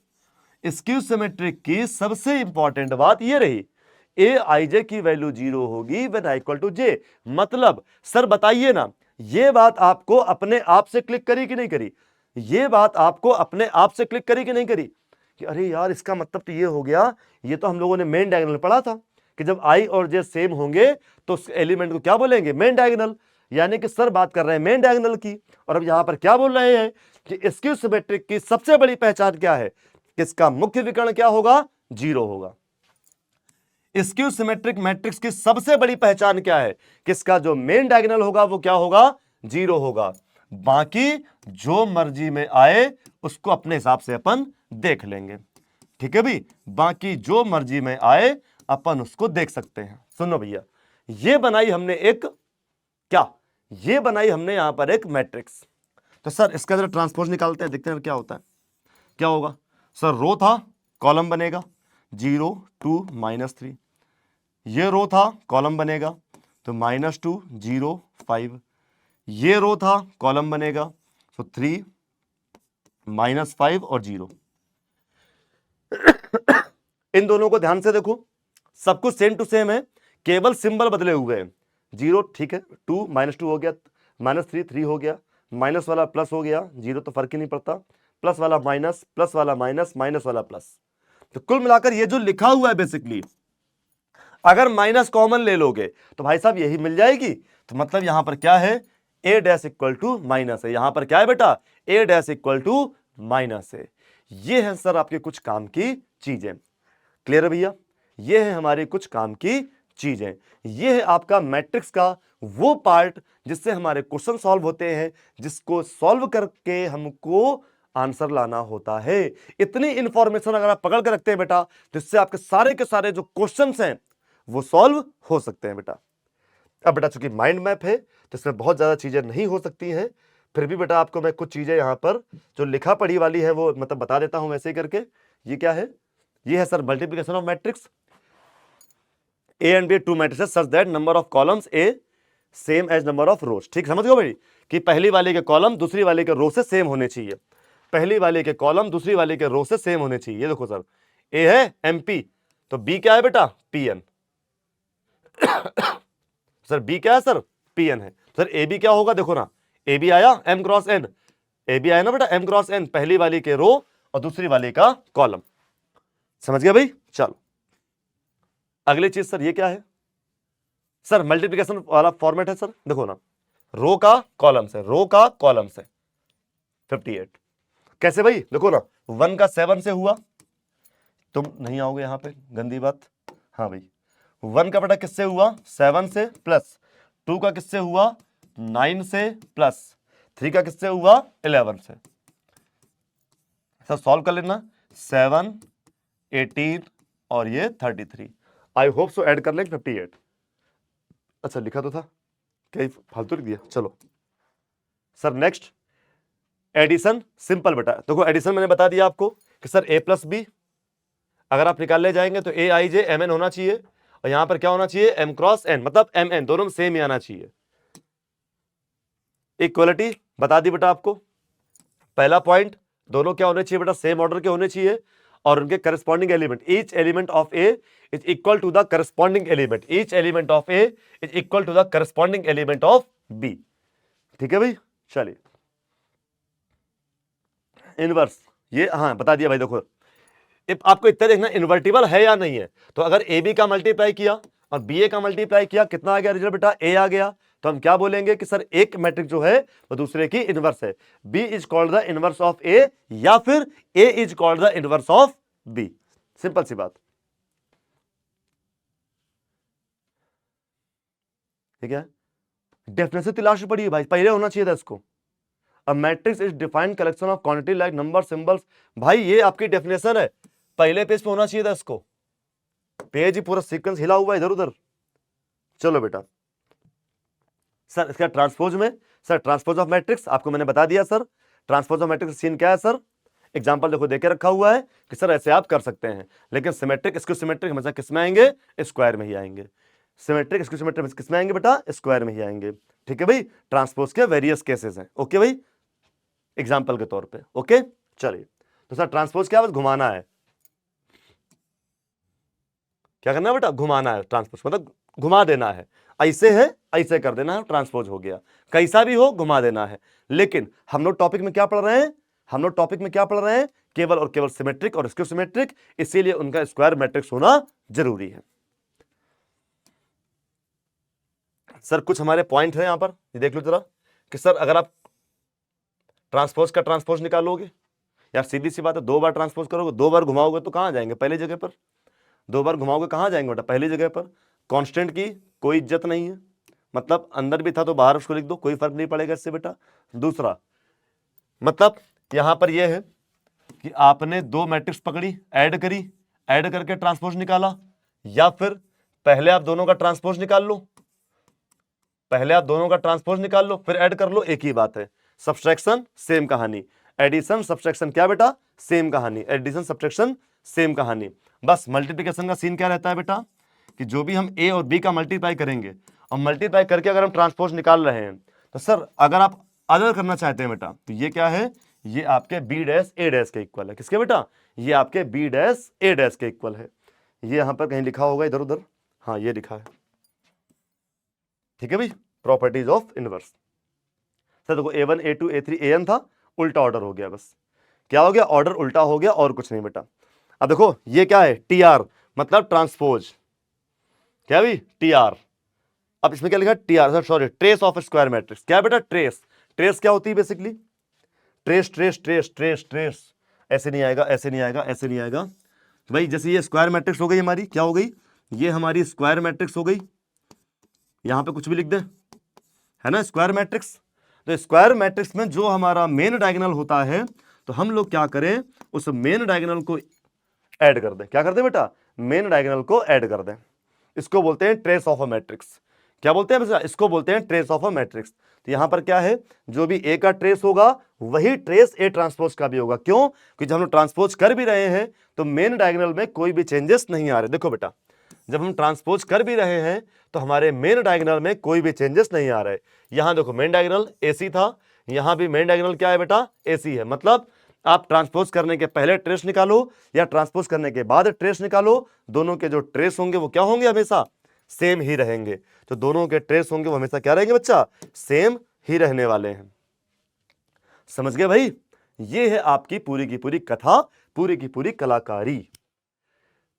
Skew symmetric की सबसे इंपॉर्टेंट बात ये रही, ए आई जे की वैल्यू 0 होगी व्हेन आई इक्वल टू जे। मतलब सर बताइए ना, ये बात आपको अपने आप से क्लिक करी कि नहीं करी, ये बात आपको अपने आप से क्लिक करी कि नहीं करी, कि अरे यार इसका मतलब तो ये हो गया, ये तो हम लोगों ने मेन डायगोनल पढ़ा था कि जब आई और जे सेम होंगे तो उस एलिमेंट को क्या बोलेंगे, मेन डायगोनल। यानी कि सर बात कर रहे हैं मेन डायगोनल की, और अब यहां पर क्या बोल रहे हैं कि स्क्यू सिमेट्रिक की सबसे बड़ी पहचान क्या है, किसका मुख्य विकर्ण क्या होगा, 0 होगा। स्क्यू सिमेट्रिक मैट्रिक्स की सबसे बड़ी पहचान क्या है, किसका जो मेन डायगोनल होगा वो क्या होगा, 0 होगा। बाकी जो मर्जी में आए उसको अपने हिसाब से अपन देख लेंगे, ठीक है भी, बाकी जो मर्जी में आए अपन उसको देख सकते हैं। सुनो भैया, ये बनाई हमने एक क्या, ये बनाई हमने यहां पर एक मैट्रिक्स। तो सर इसका जरा ट्रांसपोज निकालते हैं, देखते हैं क्या होता है, क्या होगा। सर रो था, कॉलम बनेगा 0 2 -3, ये रो था, कॉलम बनेगा तो -2 0 5, ये रो था, कॉलम बनेगा तो 3 -5 और 0। इन दोनों को ध्यान से देखो, सब कुछ सेम टू सेम है, केवल सिंबल बदले हुए हैं। 0 ठीक है, 2 -2 हो गया, -3 3 हो गया, माइनस वाला प्लस हो गया, 0 तो फर्क ही नहीं पड़ता, प्लस वाला माइनस, प्लस वाला माइनस, माइनस वाला प्लस। तो कुल मिलाकर ये जो लिखा हुआ है बेसिकली, अगर माइनस कॉमन ले लोगे तो भाई साहब यही मिल जाएगी। तो मतलब यहां पर क्या है, ए डैश इक्वल टू माइनस है। यहां पर क्या है बेटा, ए डैश इक्वल टू माइनस है। ये है सर आपके कुछ काम की चीजें। क्लियर है भैया, ये है हमारी कुछ काम की चीजें। ये है आपका मैट्रिक्स का वो पार्ट जिससे हमारे क्वेश्चन सॉल्व होते हैं, जिसको सॉल्व करके हमको आंसर लाना होता है। इतनी इंफॉर्मेशन अगर आप पकड़ के रखते हैं बेटा, तो इससे आपके सारे के सारे जो क्वेश्चंस हैं वो सॉल्व हो सकते हैं बेटा। अब बेटा चूंकि माइंड मैप है तो इसमें बहुत ज्यादा चीजें नहीं हो सकती हैं, फिर भी बेटा आपको मैं कुछ चीजें यहां पर जो लिखा पढ़ी वाली है वो मतलब बता देता हूं वैसे ही करके। ये क्या है, ये है sir multiplication of matrix. A and B two matrices such that number of columns A same as number of rows. ठीक समझ गए भाई, कि पहली वाले के कॉलम दूसरी वाले के रो से सेम होने चाहिए। पहली वाले के कॉलम दूसरी वाले के रो से सेम होने चाहिए। ये देखो सर, ए है एमपी, तो बी क्या है बेटा, पीएन। सर बी क्या है सर, पीएन है। सर ए बी क्या होगा, देखो ना, ए बी आया M cross N, A B आया ना बेटा एम क्रॉस एन, पहली वाली के रो और दूसरी वाली का कॉलम। समझ गया भाई। चलो अगली चीज सर, ये क्या है सर, मल्टीप्लिकेशन वाला फॉर्मेट है सर। देखो ना, रो का कॉलम से, रो का कॉलम से 58। कैसे भाई, देखो ना, 1 का 7 से हुआ, तुम नहीं आओगे यहां पे, गंदी बात। हाँ भाई, 1 का बेटा किससे हुआ, 7 से, प्लस 2 का किससे हुआ, 9 से, प्लस 3 का किससे हुआ, 11 से। सर सॉल्व कर लेना, 7, 18 और ये 33। आई होप सो ऐड कर लें 58। अच्छा लिखा तो था, क्या फालतू लिख दिया। चलो सर नेक्स्ट, एडिशन सिंपल बेटा। देखो एडिशन मैंने बता दिया आपको कि सर ए प्लस बी, अगर आप निकालने जाएंगे तो ए आई जे एम एन होना चाहिए, और यहां पर क्या होना चाहिए, एम क्रॉस एन, मतलब एम एन, दोनों में सेम ही आना चाहिए। इक्वलिटी बता दी बेटा आपको, पहला पॉइंट, दोनों क्या होने चाहिए बेटा, सेम ऑर्डर के होने चाहिए, और उनके corresponding element, each element of A is equal to the corresponding element, each element of A is equal to the corresponding element of B. ठीक है भाई, चलिए इनवर्स, ये हाँ बता दिया भाई। देखो आपको इतना देखना इन्वर्टिबल है या नहीं है, तो अगर ए बी का मल्टीप्लाई किया और बी ए का मल्टीप्लाई किया, कितना आ गया रिजल्ट बेटा, ए आ गया, तो हम क्या बोलेंगे कि सर एक मैट्रिक्स जो है वो दूसरे की इनवर्स है। B is called the inverse of A, या फिर A is called the inverse of B. Simple सी बात, ठीक है। डेफिनेशन तलाश पड़ी है भाई, पहले होना चाहिए था इसको। A matrix is defined collection of quantity like number symbols. भाई ये आपकी डेफिनेशन है, पहले पेज पे होना चाहिए था इसको, पेज ही पूरा सीक्वेंस हिला हुआ इधर उधर। चलो बेटा सर इसका ट्रांसपोज में, सर ट्रांसपोज ऑफ मैट्रिक्स आपको मैंने बता दिया sir. Transpose of matrix seen क्या है सर, एग्जांपल देखो देके रखा हुआ है कि सर ऐसे आप कर सकते हैं, लेकिन सिमेट्रिक स्क्वायर सिमेट्रिक हमेशा किस में आएंगे, स्क्वायर में ही आएंगे। सिमेट्रिक स्क्वायर सिमेट्रिक किस में आएंगे बेटा, स्क्वायर में ही आएंगे। ठीक है भाई, ट्रांसपोज के वेरियस केसेस हैं। ओके भाई, एग्जाम्पल के तौर पे। ओके चलिए, तो सर ट्रांसपोज क्या, बस घुमाना है। क्या करना है बेटा, घुमाना है। ट्रांसपोज मतलब घुमा देना है, ऐसे है ऐसे कर देना है, ट्रांसपोज हो गया। कैसा भी हो घुमा देना है। लेकिन हम लोग टॉपिक में क्या पढ़ रहे हैं, हम लोग टॉपिक में क्या पढ़ रहे हैं, केवल और केवल सिमेट्रिक और स्क्वायर सिमेट्रिक, इसीलिए उनका स्क्वायर मैट्रिक्स होना जरूरी है। सर कुछ हमारे पॉइंट है यहां पर, ये देख लो जरा, कि सर अगर आप ट्रांसपोज का ट्रांसपोज निकालोगे, यार सीधी सी बात है, 2 बार ट्रांसपोज करोगे, 2 बार घुमाओगे तो कहां जाएंगे, पहली जगह पर। 2 बार घुमाओगे कहां जाएंगे बेटा, पहली जगह पर। कांस्टेंट की कोई इज्जत नहीं है, मतलब अंदर भी था तो बाहर उसको लिख दो, कोई फर्क नहीं पड़ेगा इससे बेटा। दूसरा मतलब यहां पर यह है कि आपने 2 मैट्रिक्स पकड़ी, ऐड करी, ऐड करके ट्रांसपोज निकाला, या फिर पहले आप दोनों का ट्रांसपोज निकाल लो, पहले आप दोनों का ट्रांसपोज निकाल लो फिर ऐड कर लो, एक ही बात है। सब्सट्रैक्शन सेम कहानी, एडिशन सब्सट्रैक्शन क्या बेटा, सेम कहानी, एडिशन सब्सट्रैक्शन सेम कहानी। बस मल्टीप्लिकेशन का सीन क्या रहता है बेटा, कि जो भी हम ए और बी का मल्टीप्लाई करेंगे और मल्टीप्लाई करके अगर हम ट्रांसपोज निकाल रहे हैं, तो सर अगर आप अदर करना चाहते हैं बेटा, तो ये क्या है, ये आपके बी डैश ए डैश के इक्वल है। किसके बेटा, ये आपके बी डैश ए डैश के इक्वल है। ये यहां पर कहीं लिखा होगा इधर उधर, हाँ ये लिखा है। ठीक है भाई, प्रॉपर्टीज ऑफ इनवर्स। सर देखो A1 A2 A3 AN था, उल्टा ऑर्डर हो गया, बस क्या हो गया, ऑर्डर उल्टा हो गया और कुछ नहीं बेटा। अब देखो ये क्या है, TR मतलब ट्रांसपोज, क्या भी TR। अब इसमें क्या लिखा है, TR, sorry, trace of square matrix. क्या है बेटा, ट्रेस। ट्रेस क्या होती है basically, trace trace trace trace trace, ऐसे नहीं आएगा, ऐसे नहीं आएगा, ऐसे नहीं आएगा भाई। जैसे ये स्क्वायर मैट्रिक्स हो गई हमारी, क्या हो गई, ये हमारी स्क्वायर मैट्रिक्स हो गई, यहां पे कुछ भी लिख दे, है ना, स्क्वायर मैट्रिक्स। तो स्क्वायर मैट्रिक्स में जो हमारा मेन डायगोनल होता है, तो हम लोग क्या करें, उस मेन डायगोनल को ऐड कर दें। क्या कर दें बेटा, मेन डायगोनल को ऐड कर दें। इसको बोलते हैं ट्रेस ऑफ अ मैट्रिक्स। क्या बोलते हैं बेटा, इसको बोलते हैं ट्रेस ऑफ अ मैट्रिक्स। तो यहां पर क्या है, जो भी ए का ट्रेस होगा वही ट्रेस ए ट्रांसपोज का भी होगा। क्यों, क्योंकि जब हम ट्रांसपोज कर भी रहे हैं तो मेन डायगोनल में कोई भी चेंजेस नहीं आ रहे। देखो बेटा, जब हम ट्रांसपोज कर भी रहे हैं तो हमारे मेन डायगोनल में कोई भी चेंजेस नहीं आ रहे। यहां देखो मेन डायगोनल एसी था, यहां भी मेन डायगोनल क्या है बेटा, एसी है। मतलब आप ट्रांसपोज करने के पहले ट्रेस निकालो या ट्रांसपोज करने के बाद ट्रेस निकालो, दोनों के जो ट्रेस होंगे वो क्या होंगे, हमेशा सेम ही रहेंगे। तो दोनों के ट्रेस होंगे वो हमेशा क्या रहेंगे बच्चा, सेम ही रहने वाले हैं। समझ गए भाई, ये है आपकी पूरी की पूरी कथा, पूरी की पूरी कलाकारी।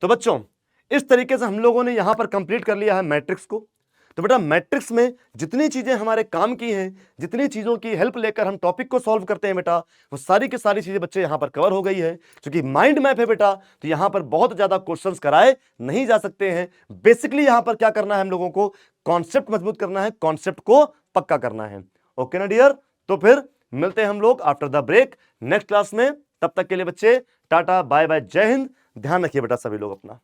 तो बच्चों इस तरीके से हम लोगों ने यहां पर कंप्लीट कर लिया है मैट्रिक्स को। तो बेटा मैट्रिक्स में जितनी चीजें हमारे काम की हैं, जितनी चीजों की हेल्प लेकर हम टॉपिक को सॉल्व करते हैं बेटा, वो सारी की सारी चीजें बच्चे यहां पर कवर हो गई है। क्योंकि माइंड मैप है बेटा, तो यहां पर बहुत ज्यादा क्वेश्चंस कराए नहीं जा सकते हैं। बेसिकली यहां पर क्या करना है, हम लोगों को कॉन्सेप्ट मजबूत करना है, कॉन्सेप्ट को पक्का करना है। ओके ना डियर, तो फिर मिलते हैं हम लोग after the break next class में। तब तक के लिए बच्चे टाटा बाय बाय, जय हिंद। ध्यान रखिए बेटा सभी लोग अपना।